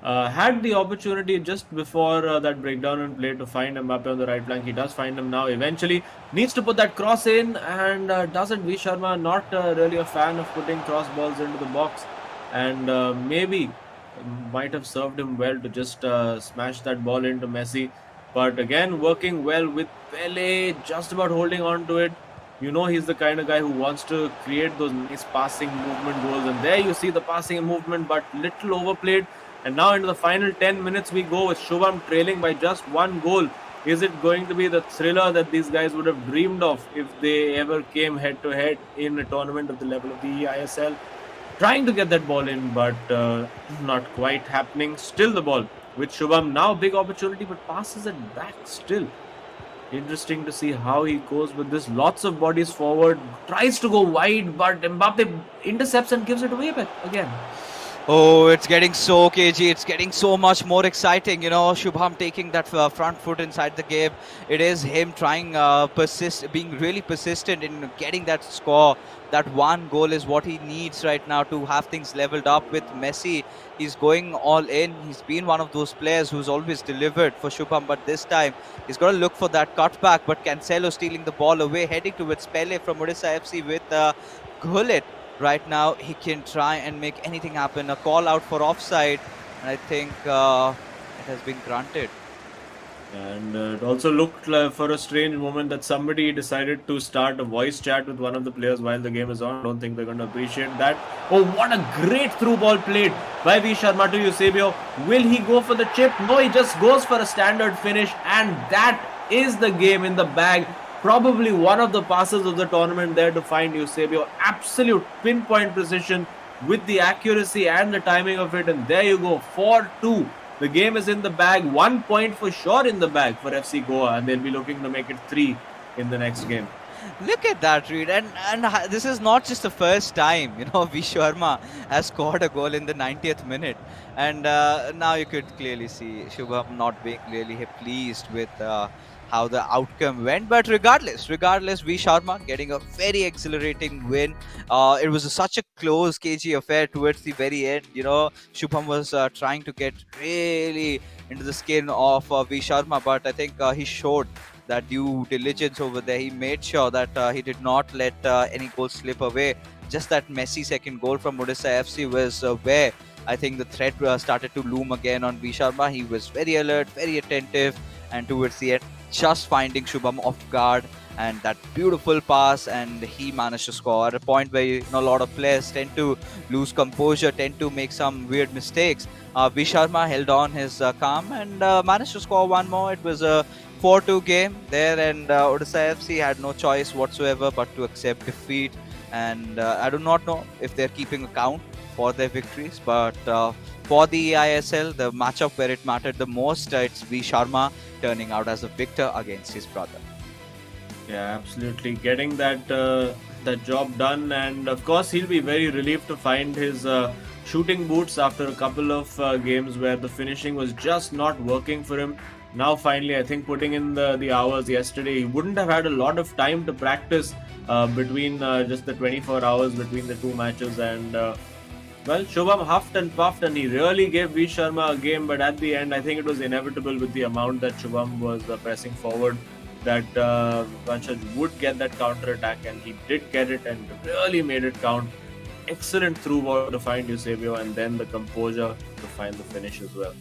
Speaker 2: Had the opportunity just before that breakdown and play to find Mbappe on the right flank. He does find him now eventually. Needs to put that cross in, and doesn't. V Sharma not really a fan of putting cross balls into the box, and maybe might have served him well to just smash that ball into Messi. But again, working well with Pele, just about holding on to it. You know, he's the kind of guy who wants to create those nice passing movement goals. And there you see the passing and movement, but little overplayed. And now into the final 10 minutes we go with Shubham trailing by just one goal. Is it going to be the thriller that these guys would have dreamed of if they ever came head to head in a tournament of the level of the eISL? Trying to get that ball in, but not quite happening. Still the ball with Shubham. Now big opportunity, but passes it back still. Interesting to see how he goes with this. Lots of bodies forward. Tries to go wide, but Mbappe intercepts and gives it away back again.
Speaker 1: Oh, it's getting so cagey. It's getting so much more exciting. Shubham taking that front foot inside the game. It is him trying, being really persistent in getting that score. That one goal is what he needs right now to have things leveled up with Messi. He's going all in. He's been one of those players who's always delivered for Shubham, but this time he's got to look for that cutback. But Cancelo stealing the ball away, heading towards Pele from Odisha FC with Gullit. Right now, he can try and make anything happen. A call out for offside, and I think it has been granted.
Speaker 2: And it also looked for a strange moment that somebody decided to start a voice chat with one of the players while the game is on. I don't think they're going to appreciate that. Oh, what a great through ball played by V Sharma to Eusebio. Will he go for the chip? No, he just goes for a standard finish, and that is the game in the bag. Probably one of the passes of the tournament there to find Eusebio. Absolute pinpoint precision with the accuracy and the timing of it. And there you go, 4-2. The game is in the bag. 1 point for sure in the bag for FC Goa. And they'll be looking to make it 3 in the next game.
Speaker 1: Look at that, Reed. And this is not just the first time, V Sharma has scored a goal in the 90th minute. And now you could clearly see Shubham not being really pleased with how the outcome went. But regardless, V Sharma getting a very exhilarating win. It was such a close, cagey affair towards the very end. Shubham was trying to get really into the skin of V Sharma, but I think he showed that due diligence over there. He made sure that he did not let any goal slip away. Just that messy second goal from Odisha FC was where I think the threat started to loom again on V Sharma. He was very alert, very attentive, and towards the end, just finding Shubham off guard and that beautiful pass, and he managed to score at a point where a lot of players tend to lose composure, tend to make some weird mistakes. V Sharma held on his calm and managed to score one more. It was a 4-2 game there, and Odisha FC had no choice whatsoever but to accept defeat. And I do not know if they're keeping account for their victories, but for the eISL, the matchup where it mattered the most, it's V Sharma turning out as a victor against his brother.
Speaker 2: Yeah, absolutely. Getting that job done, and of course he'll be very relieved to find his shooting boots after a couple of games where the finishing was just not working for him. Now finally, I think putting in the hours yesterday, he wouldn't have had a lot of time to practice between just the 24 hours between the two matches, and well, Shubham huffed and puffed, and he really gave V Sharma a game, but at the end, I think it was inevitable with the amount that Shubham was pressing forward that Vanshaj would get that counter attack, and he did get it and really made it count. Excellent through ball to find Eusebio, and then the composure to find the finish as well.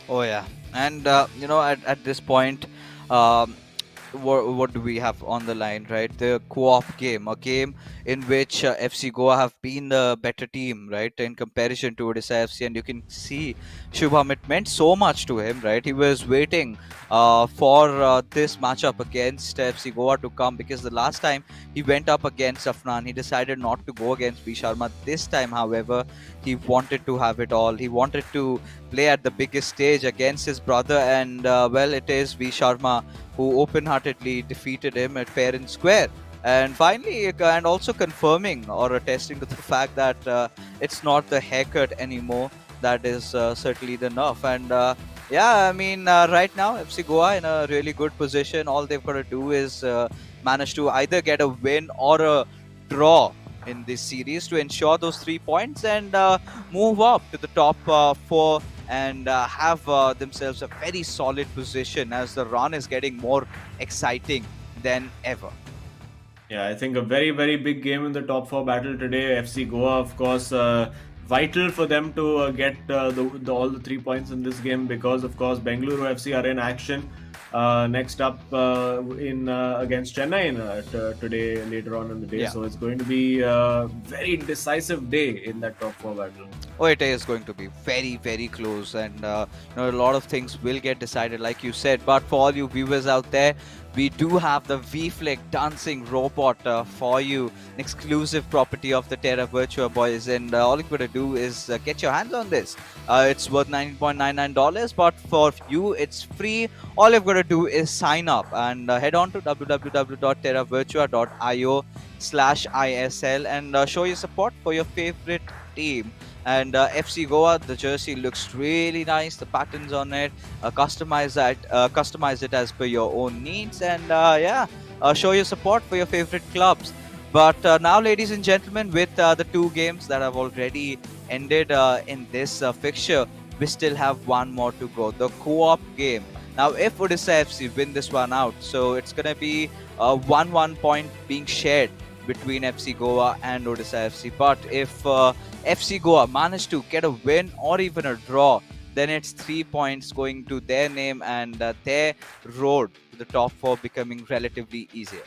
Speaker 1: Oh yeah, and at this point, what do we have on the line, right? The co-op game, a game in which FC Goa have been the better team, right, in comparison to Odisha FC, and you can see Shubham, it meant so much to him, right? He was waiting for this matchup against FC Goa to come, because the last time he went up against Afnan, he decided not to go against V Sharma. This time, however, he wanted to have it all. He wanted to play at the biggest stage against his brother, and well, it is V Sharma who open-heartedly defeated him at fair and square. And finally, and also confirming or attesting to the fact that it's not the haircut anymore that is certainly the nerf. And yeah, I mean, right now, FC Goa in a really good position. All they've got to do is manage to either get a win or a draw in this series to ensure those 3 points and move up to the top 4 and have themselves a very solid position as the run is getting more exciting than ever.
Speaker 2: Yeah, I think a very, very big game in the top 4 battle today. FC Goa, of course, vital for them to get all the 3 points in this game, because, of course, Bengaluru FC are in action. Next up in against Chennai today, later on in the day.
Speaker 1: Yeah.
Speaker 2: So it's going to be a very decisive day in that top 4 battle.
Speaker 1: Oh, it is going to be very, very close, and a lot of things will get decided, like you said. But for all you viewers out there, we do have the V-Flick dancing robot for you, an exclusive property of the Terra Virtua boys, and all you got to do is get your hands on this. It's worth $19.99, but for you, it's free. All you've got to do is sign up and head on to www.terravirtua.io/ISL and show your support for your favorite team. And FC Goa, the jersey looks really nice. The patterns on it, customize it as per your own needs, and show your support for your favorite clubs. But now, ladies and gentlemen, with the 2 games that have already ended in this fixture, we still have one more to go, the co-op game. Now, if Odisha FC win this one out, so it's going to be 1 point being shared between FC Goa and Odisha FC. But if FC Goa manage to get a win or even a draw, then it's 3 points going to their name, and their road to the top 4 becoming relatively easier.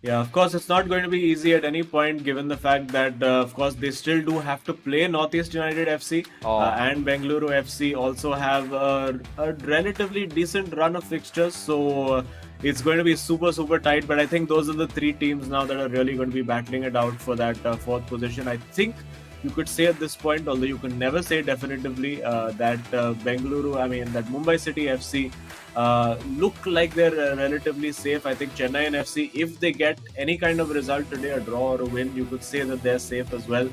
Speaker 2: Yeah, of course, it's not going to be easy at any point, given the fact that, of course, they still do have to play Northeast United FC and Bengaluru FC also have a relatively decent run of fixtures. So it's going to be super, super tight. But I think those are the 3 teams now that are really going to be battling it out for that 4th position. I think you could say at this point, although you can never say definitively, that Mumbai City FC look like they're relatively safe. I think Chennai and FC, if they get any kind of result today, a draw or a win, you could say that they're safe as well.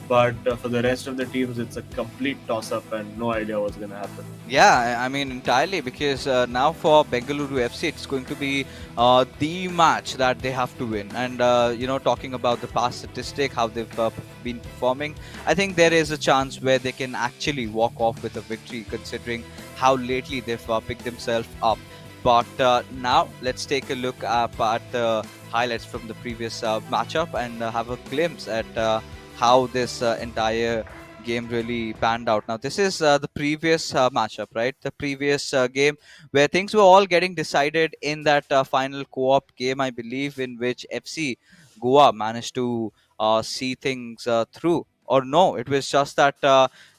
Speaker 2: But for the rest of the teams, it's a complete toss-up and no idea what's going to happen.
Speaker 1: Yeah, I mean entirely, because now for Bengaluru FC, it's going to be the match that they have to win. And talking about the past statistic, how they've been performing, I think there is a chance where they can actually walk off with a victory, considering how lately they've picked themselves up. But now let's take a look at the highlights from the previous matchup and have a glimpse at how this entire game really panned out. Now, this is the previous matchup, right? The previous game where things were all getting decided in that final co-op game, I believe, in which FC Goa managed to see things through. Or no, it was just that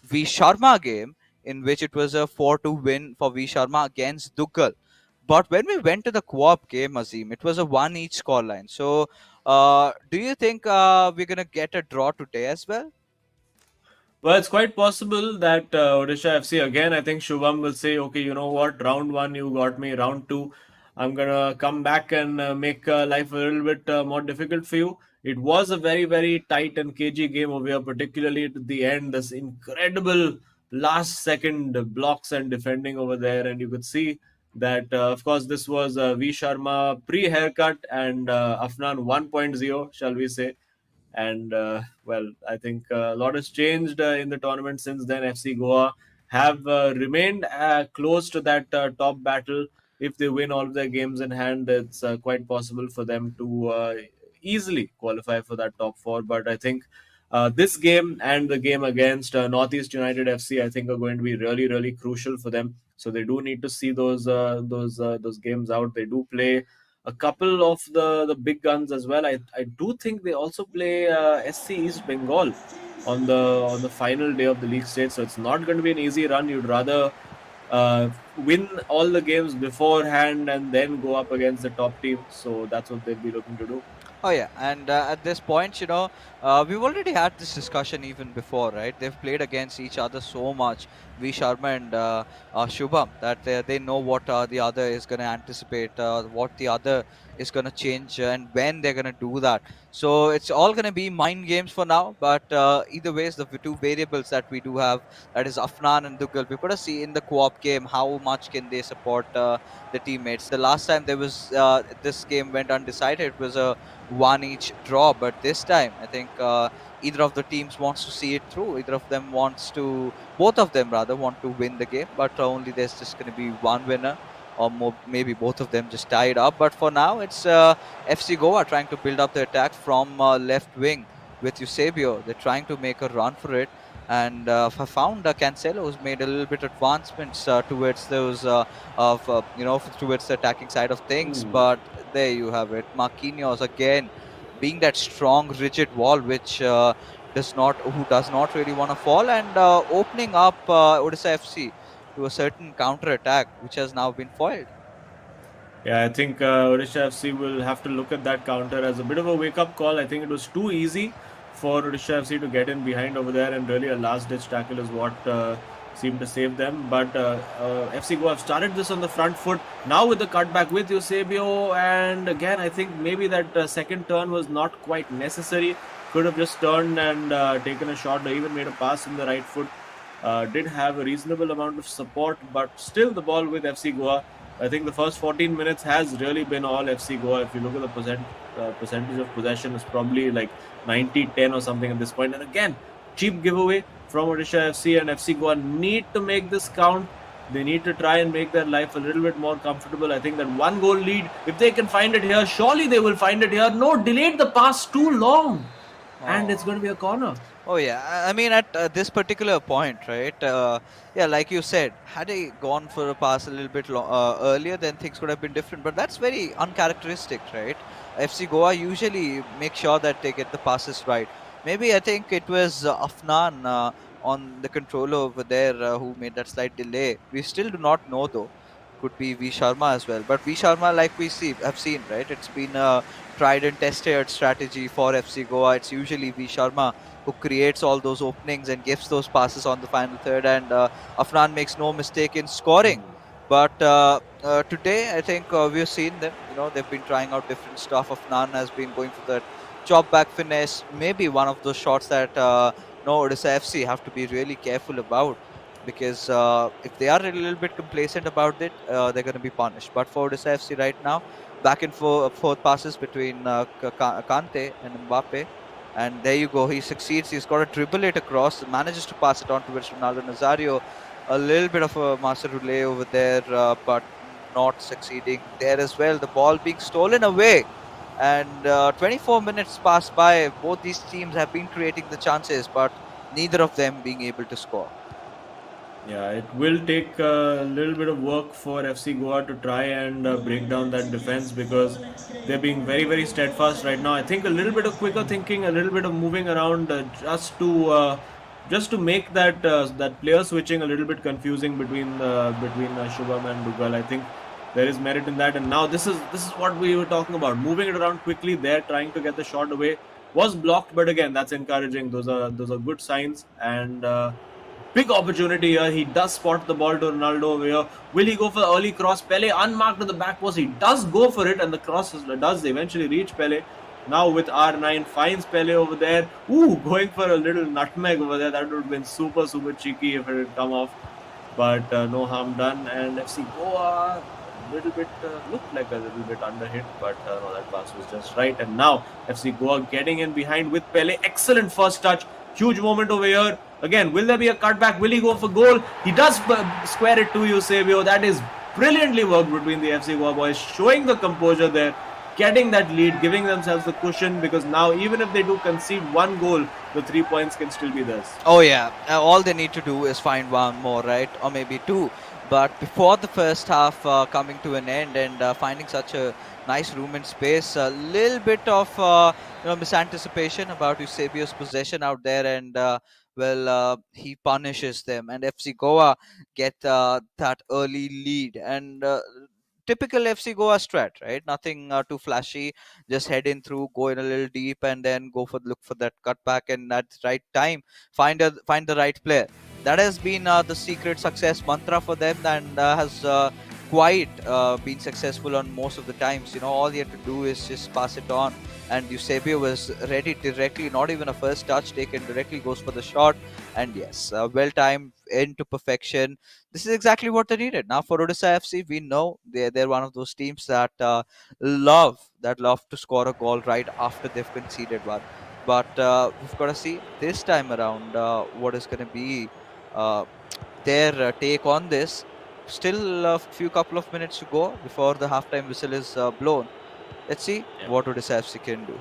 Speaker 1: V Sharma game in which it was a 4-2 win for V Sharma against Dougal. But when we went to the co-op game, Azim, it was a one each scoreline. So, do you think we're gonna get a draw today as well?
Speaker 2: Well, it's quite possible that Odisha FC again. I think Shubham will say, "Okay, you know what? Round one, you got me. Round two, I'm gonna come back and make life a little bit more difficult for you." It was a very, very tight and cagey game over here, particularly at the end. This incredible last second blocks and defending over there, and you could see that, of course, this was V Sharma pre haircut and Afnan 1.0, shall we say? And well, I think a lot has changed in the tournament since then. FC Goa have remained close to that top battle. If they win all of their games in hand, it's quite possible for them to easily qualify for that top four. But I think this game and the game against Northeast United FC, I think, are going to be really, really crucial for them. So they do need to see those games out. They do play a couple of the big guns as well. I do think they also play SC East Bengal on the final day of the league stage. So it's not going to be an easy run. You'd rather win all the games beforehand and then go up against the top team. So that's what they'll be looking to do.
Speaker 1: Oh yeah, and at this point, we've already had this discussion even before, right? They've played against each other so much, V Sharma and Shubham, that they know what the other is going to anticipate, what the other is going to change, and when they're going to do that. So it's all going to be mind games for now. But either ways, the two variables that we do have, that is Afnan and Dougal, we've got to see in the co-op game how much can they support the teammates. The last time there was this game went undecided, it was a one each draw, but this time I think either of the teams wants to see it through. Either of them wants to, both of them rather, want to win the game, but only there's just going to be one winner, or more, maybe both of them just tie it up. But for now, it's FC Goa trying to build up the attack from left wing with Eusebio. They're trying to make a run for it, and I found Cancelo who's made a little bit advancements towards those towards the attacking side of things.
Speaker 2: Hmm.
Speaker 1: But there you have it, Marquinhos again being that strong, rigid wall which does not really want to fall, and opening up Odisha FC to a certain counter attack which has now been foiled.
Speaker 2: Yeah, I think Odisha FC will have to look at that counter as a bit of a wake-up call. I think it was too easy for Odisha FC to get in behind over there, and really a last-ditch tackle is what seemed to save them. But FC Goa have started this on the front foot. Now with the cutback with Eusebio, and again, I think maybe that second turn was not quite necessary. Could have just turned and taken a shot, or even made a pass in the right foot. Did have a reasonable amount of support, but still the ball with FC Goa. I think the first 14 minutes has really been all FC Goa. If you look at the percentage of possession, it's probably like 90-10 or something at this point. And again, cheap giveaway from Odisha FC, and FC Goa need to make this count. They need to try and make their life a little bit more comfortable. I think that one goal lead, if they can find it here, surely they will find it here. No, delayed the pass too long. And it's going to be a corner.
Speaker 1: Oh yeah, I mean at this particular point, right? Yeah, like you said, had they gone for a pass a little bit earlier, then things could have been different. But that's very uncharacteristic, right? FC Goa usually make sure that they get the passes right. Maybe I think it was Afnan on the controller over there who made that slight delay. We still do not know though. Could be V Sharma as well. But V Sharma, like have seen, right? It's been a tried and tested strategy for FC Goa. It's usually V Sharma who creates all those openings and gives those passes on the final third, and Afnan makes no mistake in scoring. But today, I think we've seen them. They've been trying out different stuff. Afnan has been going for that chop back finesse. Maybe one of those shots that no, Odisha FC have to be really careful about, because if they are a little bit complacent about it, they're going to be punished. But for Odisha FC right now, back and forth passes between Kante and Mbappe, and there you go. He succeeds. He's got to dribble it across, manages to pass it on towards Ronaldo Nazario. A little bit of a master relay over there, but not succeeding there as well. The ball being stolen away, and 24 minutes pass by. Both these teams have been creating the chances, but neither of them being able to score.
Speaker 2: Yeah, it will take a little bit of work for FC Goa to try and break down that defense, because they're being very, very steadfast right now. I think a little bit of quicker thinking, a little bit of moving around, just to make that player switching a little bit confusing between Shubham and Dougal. I think there is merit in that. And now this is what we were talking about. Moving it around quickly, they're trying to get the shot away. Was blocked, but again, that's encouraging. Those are good signs. And big opportunity here. He does spot the ball to Ronaldo over here. Will he go for the early cross? Pele unmarked to the back post. He does go for it, and the cross does eventually reach Pele. Now with R9, finds Pele over there. Ooh, going for a little nutmeg over there. That would have been super, super cheeky if it had come off. But no harm done. And FC Goa little bit looked like a little bit under hit, but no, that pass was just right. And now FC Goa getting in behind with Pele. Excellent first touch. Huge moment over here. Again, will there be a cutback? Will he go for goal? He does square it to Eusebio. That is brilliantly worked between the FC Goa boys, showing the composure there, getting that lead, giving themselves the cushion, because now even if they do concede one goal, the 3 points can still be theirs.
Speaker 1: Oh yeah, all they need to do is find one more, right, or maybe two. But before the first half coming to an end, and finding such a nice room and space, a little bit of misanticipation about Eusebio's possession out there, and he punishes them, and FC Goa get that early lead, and typical FC Goa strat, right? Nothing too flashy. Just head in through, go in a little deep, and then look for that cutback, and at the right time find the right player. That has been the secret success mantra for them, and has quite been successful on most of the times. All you have to do is just pass it on, and Eusebio was ready directly. Not even a first touch taken, directly goes for the shot, and yes, well timed into perfection. This is exactly what they needed. Now for Odisha FC, we know they're one of those teams that love to score a goal right after they've conceded one. But we've got to see this time around what is going to be uh, their take on this. Still a few couple of minutes to go before the halftime whistle is blown. Let's see what Odisha FC can do.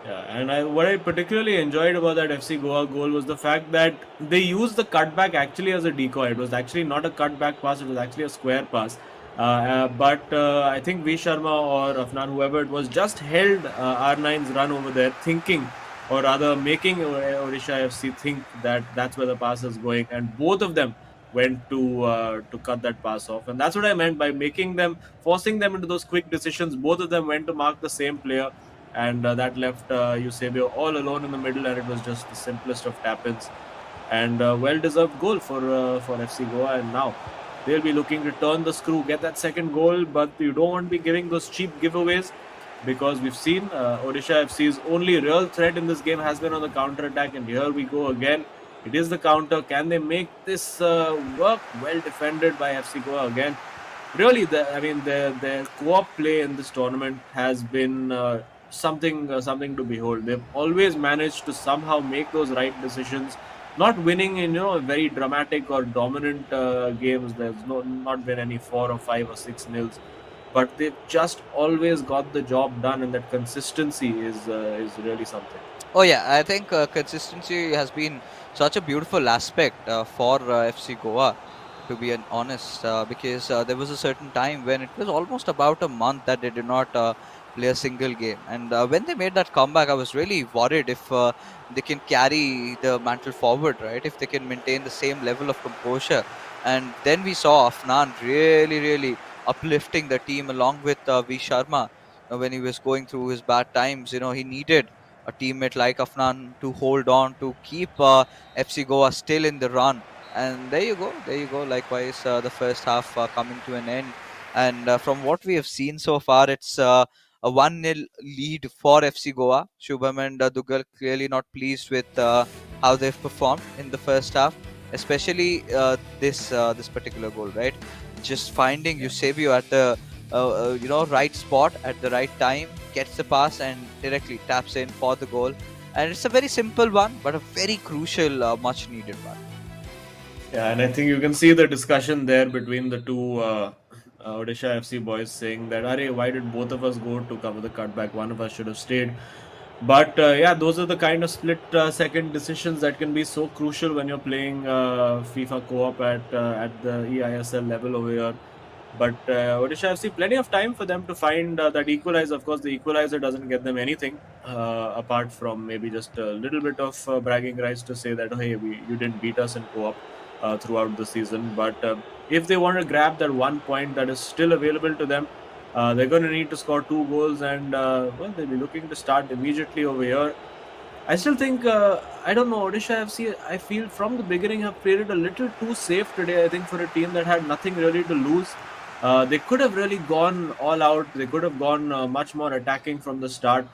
Speaker 2: Yeah, and what I particularly enjoyed about that FC Goa goal was the fact that they used the cutback actually as a decoy. It was actually not a cutback pass; it was actually a square pass. But I think V Sharma or Afnan, whoever it was, just held R9's run over there, thinking, or rather making Odisha FC think that that's where the pass is going, and both of them went to cut that pass off. And that's what I meant by forcing them into those quick decisions. Both of them went to mark the same player, and that left Eusebio all alone in the middle, and it was just the simplest of tap-ins, and well-deserved goal for FC Goa. And now they'll be looking to turn the screw, get that second goal, but you don't want to be giving those cheap giveaways, because we've seen Odisha FC's only real threat in this game has been on the counter-attack, and here we go again. It is the counter. Can they make this work? Well defended by FC Goa again. Really, their co-op play in this tournament has been something to behold. They've always managed to somehow make those right decisions. Not winning in very dramatic or dominant games. There's not been any 4 or 5 or 6 nils, but they've just always got the job done, and that consistency is really something.
Speaker 1: Oh yeah, I think consistency has been such a beautiful aspect for FC Goa, to be honest, because there was a certain time when it was almost about a month that they did not play a single game, and when they made that comeback, I was really worried if they can carry the mantle forward, right? If they can maintain the same level of composure, and then we saw Afnan really uplifting the team along with V Sharma when he was going through his bad times. He needed a teammate like Afnan to hold on to keep FC Goa still in the run. And there you go. Likewise, the first half coming to an end. And from what we have seen so far, it's a 1-0 lead for FC Goa. Shubham and Dougal clearly not pleased with how they've performed in the first half, especially this particular goal, right? Just finding Eusebio at the right spot at the right time, gets the pass and directly taps in for the goal. And it's a very simple one, but a very crucial, much needed one.
Speaker 2: Yeah, and I think you can see the discussion there between the two Odisha FC boys saying that, "Arey, why did both of us go to cover the cutback? One of us should have stayed." But yeah, those are the kind of split second decisions that can be so crucial when you're playing FIFA co-op at the eISL level over here. But Odisha FC, plenty of time for them to find that equalizer. Of course, the equalizer doesn't get them anything apart from maybe just a little bit of bragging rights to say that, hey, you didn't beat us in co-op throughout the season. But if they want to grab that 1 point that is still available to them, they're going to need to score 2 goals, and well, they'll be looking to start immediately over here. I still think, I don't know, Odisha FC, I feel from the beginning have played it a little too safe today, I think, for a team that had nothing really to lose. They could have really gone all out. They could have gone much more attacking from the start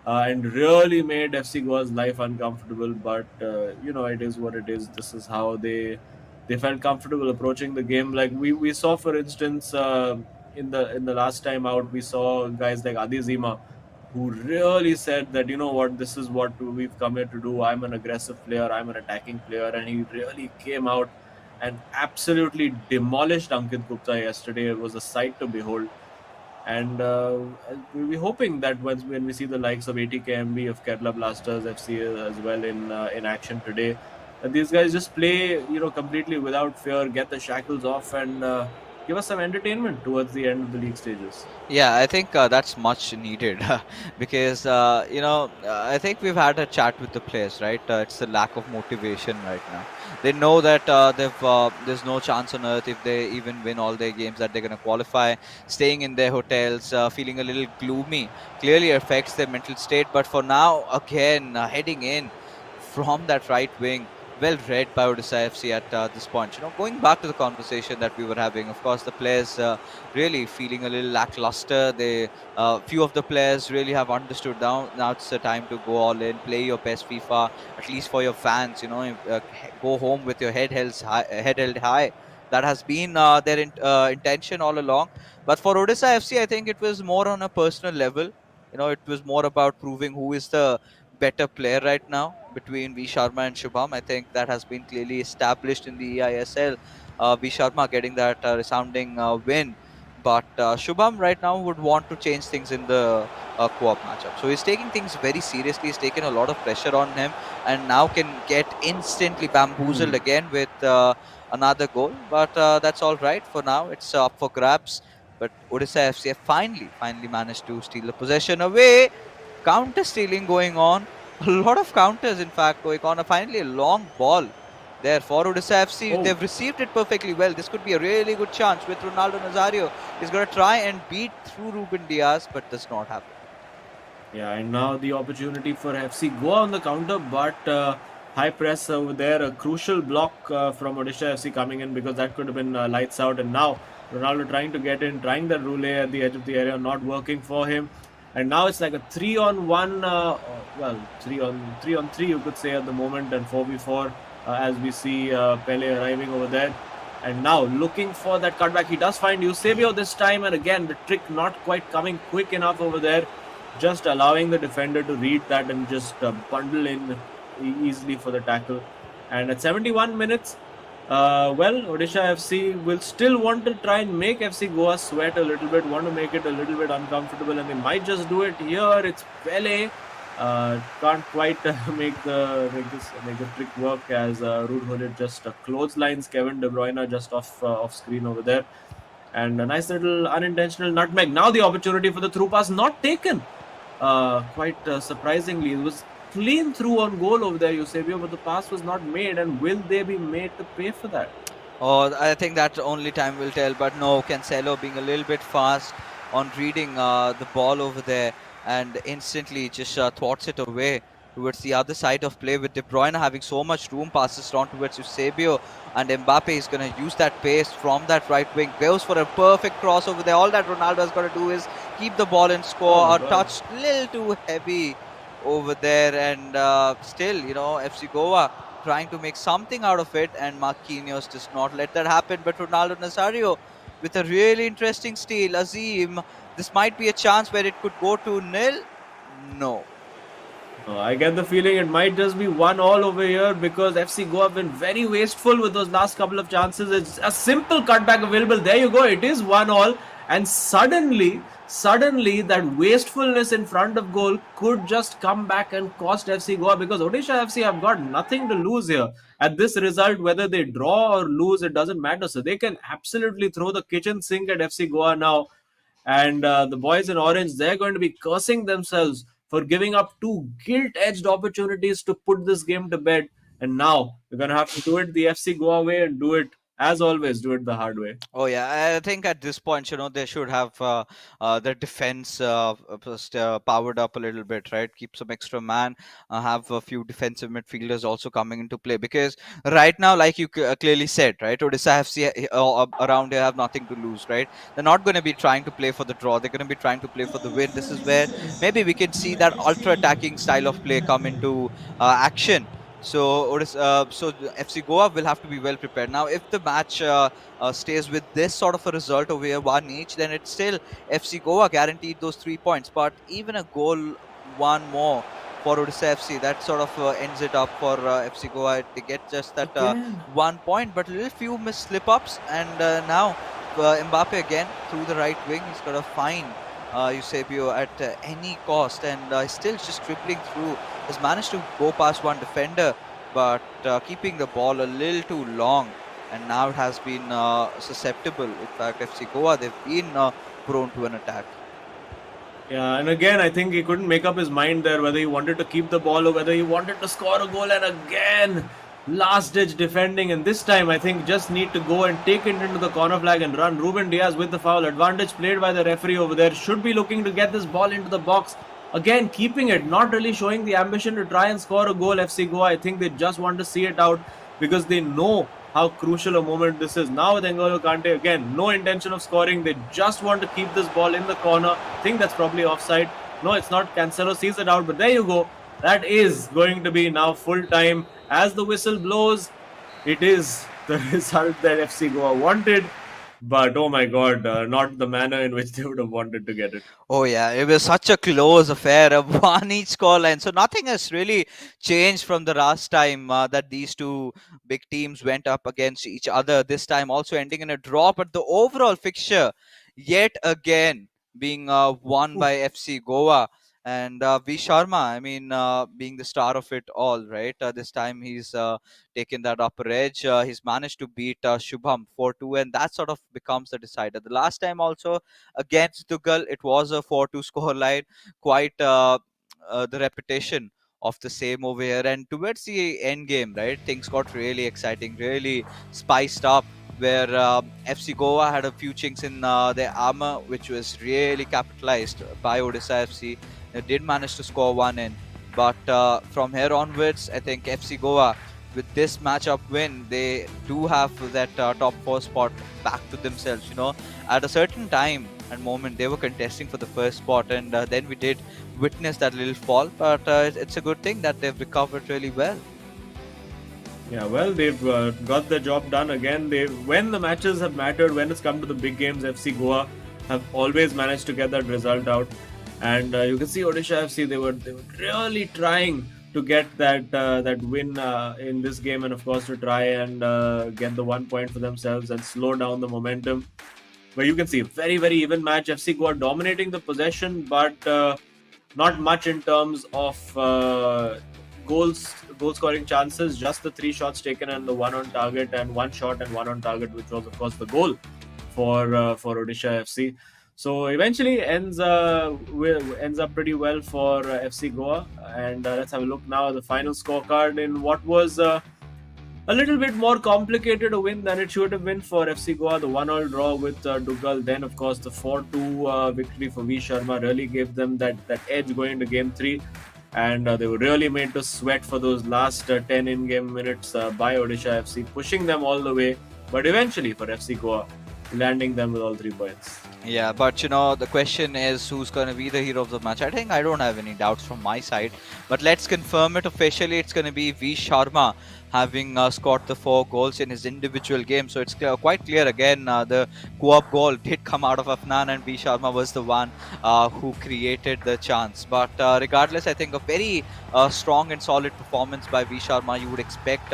Speaker 2: and really made FC Goa's life uncomfortable. But, it is what it is. This is how they felt comfortable approaching the game. Like we saw, for instance, in the last time out, we saw guys like Adi Zima, who really said that, you know what, this is what we've come here to do. I'm an aggressive player, I'm an attacking player, and he really came out and absolutely demolished Ankit Gupta yesterday. It was a sight to behold. And we're hoping that when we see the likes of ATKMB, of Kerala Blasters FC as well in action today, that these guys just play, completely without fear, get the shackles off, and give us some entertainment towards the end of the league stages.
Speaker 1: Yeah, I think that's much needed because I think we've had a chat with the players, right? It's the lack of motivation right now. They know that there's no chance on earth if they even win all their games that they're going to qualify. Staying in their hotels, feeling a little gloomy, clearly affects their mental state. But for now, again, heading in from that right wing, well read by Odisha FC at this point. Going back to the conversation that we were having, of course, the players really feeling a little lackluster. They few of the players really have understood now it's the time to go all in, play your best FIFA, at least for your fans. Go home with your head held high. That has been their intention all along. But for Odisha FC, I think it was more on a personal level. It was more about proving who is the better player right now between V Sharma and Shubham. I think that has been clearly established in the eISL. V Sharma getting that resounding win, but Shubham right now would want to change things in the co-op matchup. So he's taking things very seriously. He's taken a lot of pressure on him, and now can get instantly bamboozled again with another goal. But that's all right for now. It's up for grabs. But Odisha FC have finally managed to steal the possession away. Counter stealing going on. A lot of counters, in fact, going on. Finally, a long ball there for Odisha FC.
Speaker 2: Oh.
Speaker 1: They've received it perfectly well. This could be a really good chance with Ronaldo Nazario. He's going to try and beat through Ruben Diaz, but does not happen.
Speaker 2: Yeah, and now the opportunity for FC Goa on the counter, but high press over there. A crucial block from Odisha FC coming in, because that could have been lights out. And now Ronaldo trying to get in, trying that roulette at the edge of the area, not working for him. And now it's like a 3-on-1, 3-on-3 you could say at the moment, and 4v4 as we see Pele arriving over there. And now looking for that cutback. He does find Eusebio this time, and again the trick not quite coming quick enough over there. Just allowing the defender to read that and just bundle in easily for the tackle. And at 71 minutes, Odisha FC will still want to try and make FC Goa sweat a little bit, want to make it a little bit uncomfortable, and they might just do it here. It's Pele. Can't quite make the trick work, as Ruud Gullit just clotheslines Kevin De Bruyne just off screen over there. And a nice little unintentional nutmeg. Now the opportunity for the through pass, not taken. Quite surprisingly, it was clean through on goal over there, Eusebio, but the pass was not made. And will they be made to pay for that?
Speaker 1: Oh, I think that only time will tell. But no, Cancelo being a little bit fast on reading the ball over there, and instantly just thwarts it away towards the other side of play, with De Bruyne having so much room, passes on towards Eusebio, and Mbappe is going to use that pace from that right wing, goes for a perfect cross over there. All that Ronaldo is going to do is keep the ball and score. A touch little too heavy over there, and still, FC Goa trying to make something out of it, and Marquinhos does not let that happen. But Ronaldo Nazario with a really interesting steal. Azim, this might be a chance where it could go to nil. No.
Speaker 2: I get the feeling it might just be 1-1 over here because FC Goa have been very wasteful with those last couple of chances. It's a simple cutback available. There you go. It is 1-1, and suddenly that wastefulness in front of goal could just come back and cost FC Goa, because Odisha FC have got nothing to lose here. At this result, whether they draw or lose, it doesn't matter. So they can absolutely throw the kitchen sink at FC Goa now. And the boys in orange, they're going to be cursing themselves for giving up two gilt-edged opportunities to put this game to bed. And now we're going to have to do it the FC Goa way, and do it, as always, do it the hard way.
Speaker 1: Oh yeah, I think at this point, they should have their defense just, powered up a little bit, right? Keep some extra man, have a few defensive midfielders also coming into play, because right now, like you clearly said, right, Odisha FC around here have nothing to lose, right? They're not going to be trying to play for the draw. They're going to be trying to play for the win. This is where maybe we can see that ultra attacking style of play come into action. So FC Goa will have to be well prepared. Now, if the match stays with this sort of a result over here, one each, then it's still FC Goa guaranteed those 3 points. But even a goal, one more for Odisha FC, that sort of ends it up for FC Goa. They get just that 1 point, but a little few missed slip-ups, and now Mbappe again through the right wing. He's got to find Eusebio at any cost, and still just dribbling through. Has managed to go past one defender, but keeping the ball a little too long, and now it has been susceptible. In fact, FC Goa, they've been prone to an attack.
Speaker 2: Yeah, and again, I think he couldn't make up his mind there whether he wanted to keep the ball or whether he wanted to score a goal. And again, last-ditch defending, and this time I think just need to go and take it into the corner flag and run. Ruben Diaz with the foul. Advantage played by the referee over there. Should be looking to get this ball into the box. Again, keeping it, not really showing the ambition to try and score a goal. FC Goa, I think they just want to see it out because they know how crucial a moment this is. Now with N'Golo Kante, again, no intention of scoring. They just want to keep this ball in the corner. I think that's probably offside. No, it's not. Cancelo sees it out, but there you go. That is going to be now full time. As the whistle blows, it is the result that FC Goa wanted. But oh my God, not the manner in which they would have wanted to get it.
Speaker 1: Oh yeah, it was such a close affair, a one each scoreline. So nothing has really changed from the last time that these two big teams went up against each other. This time also ending in a draw, but the overall fixture yet again being won by FC Goa. And V Sharma, I mean, being the star of it all, right? This time he's taken that upper edge. He's managed to beat Shubham 4-2, and that sort of becomes the decider. The last time also against Dougal, it was a 4-2 scoreline, quite the repetition of the same over here. And towards the end game, right, things got really exciting, really spiced up, where FC Goa had a few chinks in their armor, which was really capitalized by Odisha FC. They did manage to score one in, but from here onwards, I think FC Goa, with this matchup win, they do have that top 4 spot back to themselves. At a certain time and moment, they were contesting for the first spot, and then we did witness that little fall. But it's a good thing that they've recovered really well.
Speaker 2: Yeah, well, they've got the job done again. When the matches have mattered, when it's come to the big games, FC Goa have always managed to get that result out. And you can see Odisha FC, they were really trying to get that win in this game, and of course to try and get the 1 point for themselves and slow down the momentum. But you can see very, very even match. FC Goa dominating the possession, but not much in terms of goal scoring chances. Just the 3 shots taken and the 1 on target, and 1 shot and 1 on target, which was of course the goal for Odisha FC. So eventually ends up pretty well for FC Goa. And let's have a look now at the final scorecard in what was a little bit more complicated a win than it should have been for FC Goa. The 1-1 draw with Dougal, then of course the 4-2 victory for V Sharma really gave them that edge going into game 3. And they were really made to sweat for those last 10 in-game minutes by Odisha FC, pushing them all the way. But eventually for FC Goa, landing them with all 3 points.
Speaker 1: Yeah, but the question is who's going to be the hero of the match. I think I don't have any doubts from my side, but let's confirm it officially. It's going to be V Sharma having scored the 4 goals in his individual game. So it's quite clear again. The co-op goal did come out of Afnan, and V Sharma was the one who created the chance. But regardless, I think a very strong and solid performance by V Sharma. You would expect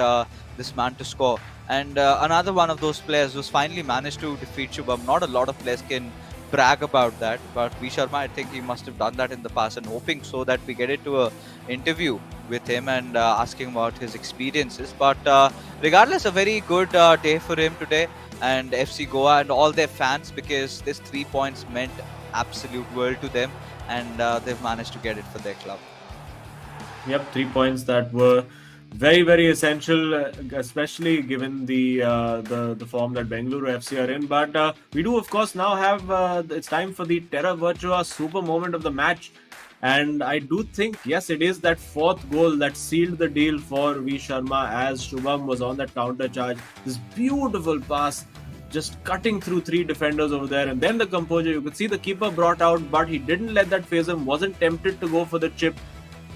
Speaker 1: this man to score. And another one of those players who's finally managed to defeat Shubham. Not a lot of players can brag about that, but V Sharma, I think he must have done that in the past, and hoping so that we get into a interview with him and asking about his experiences. But regardless, a very good day for him today and FC Goa and all their fans, because this 3 points meant absolute world to them, and they've managed to get it for their club.
Speaker 2: Yep, 3 points that were very, very essential, especially given the form that Bengaluru FC are in. But we do, of course, now have it's time for the Terra Virtua super moment of the match. And I do think, yes, it is that fourth goal that sealed the deal for V Sharma as Shubham was on that counter charge. This beautiful pass, just cutting through 3 defenders over there. And then the composure, you could see the keeper brought out, but he didn't let that phase him, wasn't tempted to go for the chip.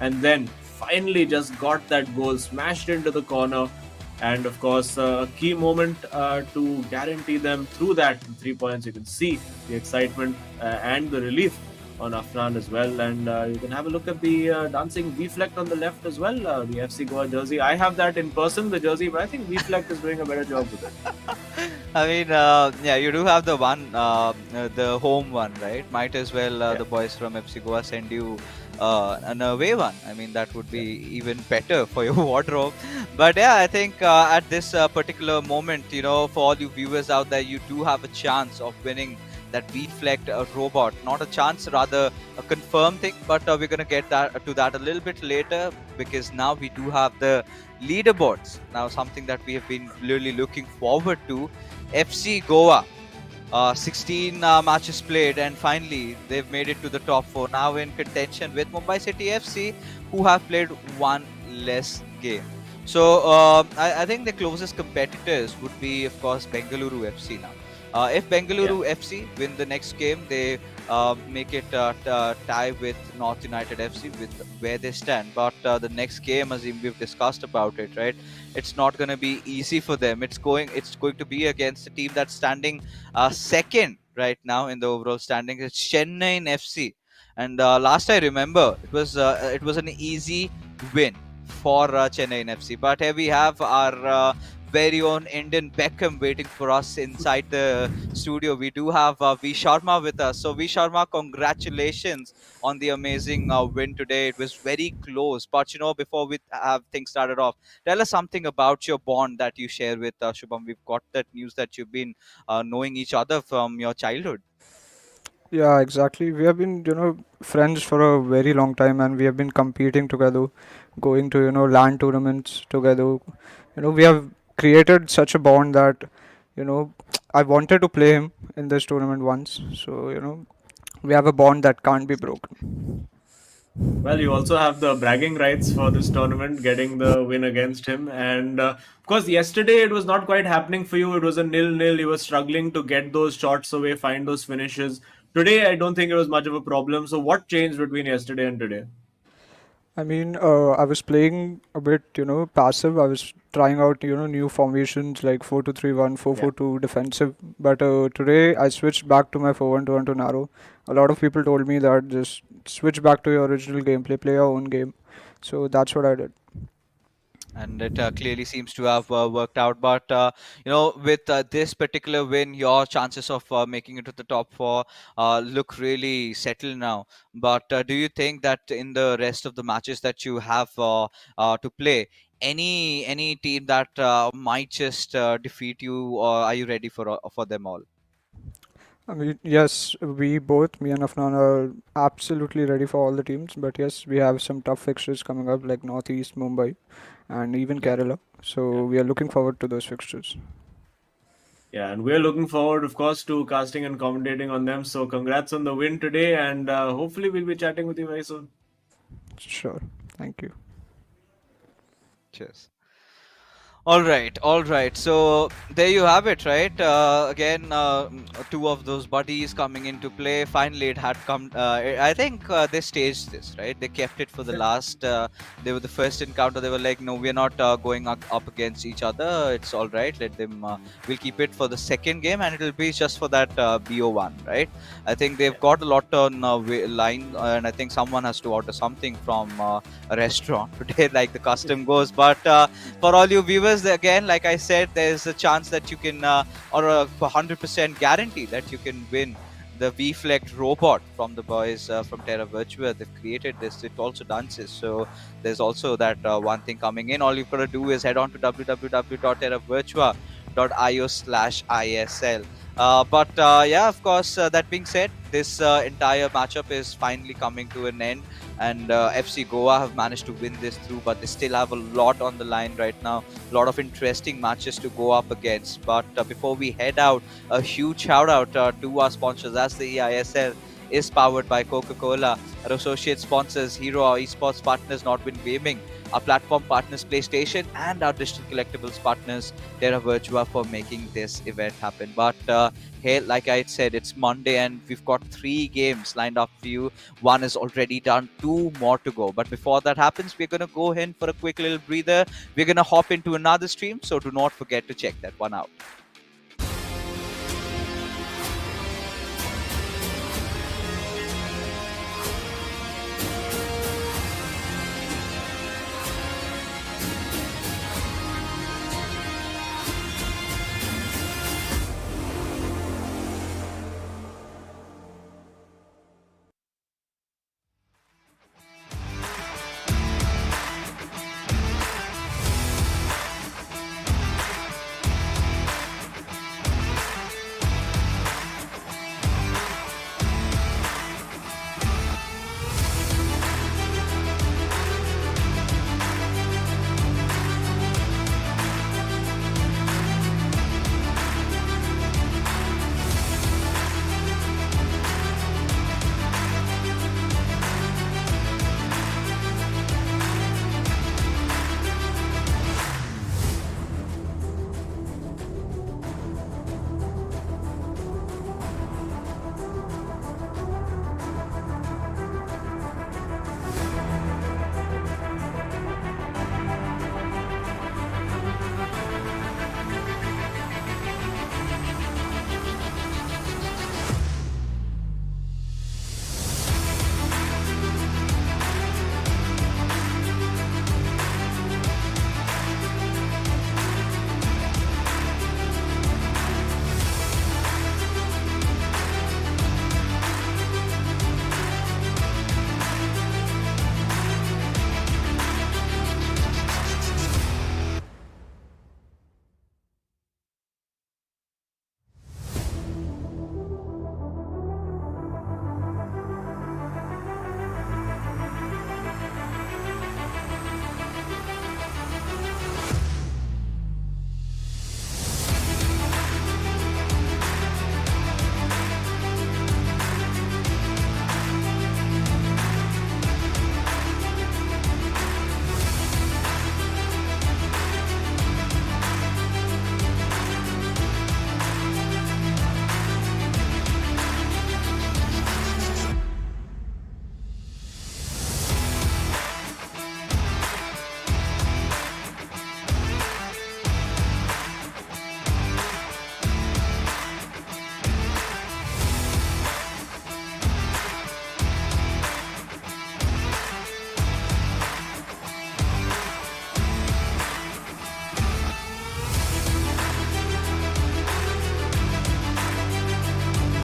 Speaker 2: And then finally just got that goal smashed into the corner, and of course a key moment to guarantee them through that 3 points. You can see the excitement and the relief on Afnan as well, and you can have a look at the dancing V-Fleck on the left as well, the FC Goa jersey. I have that in person, the jersey, but I think V-Fleck is doing a better job with it.
Speaker 1: I mean, yeah, you do have the one, the home one, right? Might as well the boys from FC Goa send you an away one. I mean, that would be even better for your wardrobe. But yeah, I think at this particular moment, for all you viewers out there, you do have a chance of winning that V-Flecked robot. Not a chance, rather a confirmed thing. But we're gonna get to that a little bit later, because now we do have the leaderboards. Now, something that we have been really looking forward to. FC Goa, 16 matches played, and finally they've made it to the top 4. Now in contention with Mumbai City FC, who have played one less game. So I think the closest competitors would be, of course, Bengaluru FC now. If Bengaluru FC win the next game, they make it tie with North United FC with where they stand. But the next game, as we've discussed about it, right? It's not going to be easy for them. It's going to be against a team that's standing second right now in the overall standing. It's Chennai FC, and last I remember, it was an easy win for Chennai FC. But here we have our very own Indian Beckham waiting for us inside the studio. We do have V Sharma with us. So V Sharma, congratulations on the amazing win today. It was very close. But before we have things started off, tell us something about your bond that you share with Shubham. We've got that news that you've been knowing each other from your childhood.
Speaker 4: Yeah, exactly. We have been, friends for a very long time, and we have been competing together, going to, LAN tournaments together. We have created such a bond that, you know, I wanted to play him in this tournament once. So, we have a bond that can't be broken.
Speaker 2: Well, you also have the bragging rights for this tournament, getting the win against him. And of course, yesterday it was not quite happening for you. It was a 0-0. You were struggling to get those shots away, find those finishes. Today, I don't think it was much of a problem. So, what changed between yesterday and today?
Speaker 4: I mean, I was playing a bit, passive. I was trying out, new formations like 4-2-3-1, 4-4-2 defensive. But today I switched back to my 4-1-2-1 narrow. A lot of people told me that just switch back to your original gameplay, play your own game. So that's what I did.
Speaker 1: And it clearly seems to have worked out. But with this particular win, your chances of making it to the top 4 look really settled now. But do you think that in the rest of the matches that you have to play, any team that might just defeat you, or are you ready for them all?
Speaker 4: I mean, yes, we both, me and Afnan, are absolutely ready for all the teams. But yes, we have some tough fixtures coming up like Northeast, Mumbai, and even
Speaker 1: Yeah.
Speaker 4: Kerala. So we are looking forward to those fixtures.
Speaker 2: Yeah, and we're looking forward, of course, to casting and commentating on them. So, congrats on the win today, and hopefully, we'll be chatting with you very soon.
Speaker 4: Sure. Thank you.
Speaker 1: Cheers. All right, all right. So there you have it, right? Again, two of those buddies coming into play. Finally, it had come. I think they staged this, right? They kept it for the last. They were the first encounter. They were like, no, we're not going up against each other. It's all right. Let them. We'll keep it for the second game, and it'll be just for that BO1, right? I think they've got a lot on line, and I think someone has to order something from a restaurant today, like the custom goes. But for all you viewers, again, like I said, there's a chance that you can, or a 100% guarantee that you can win the VFlect robot from the boys from Terra Virtua. They've created this. It also dances. So there's also that one thing coming in. All you've got to do is head on to www.terravirtua.io/ISL. But yeah, of course, that being said, this entire matchup is finally coming to an end, and FC Goa have managed to win this through, but they still have a lot on the line right now, a lot of interesting matches to go up against. But before we head out, a huge shout out to our sponsors, as the eISL is powered by Coca-Cola. Our associate sponsors, Hero, our esports partners, Nordwind Gaming, our platform partners, PlayStation, and our digital collectibles partners, Terra Virtua, for making this event happen. But hey, like I said, it's Monday and we've got 3 games lined up for you. One is already done, 2 more to go. But before that happens, we're going to go in for a quick little breather. We're going to hop into another stream, so do not forget to check that one out.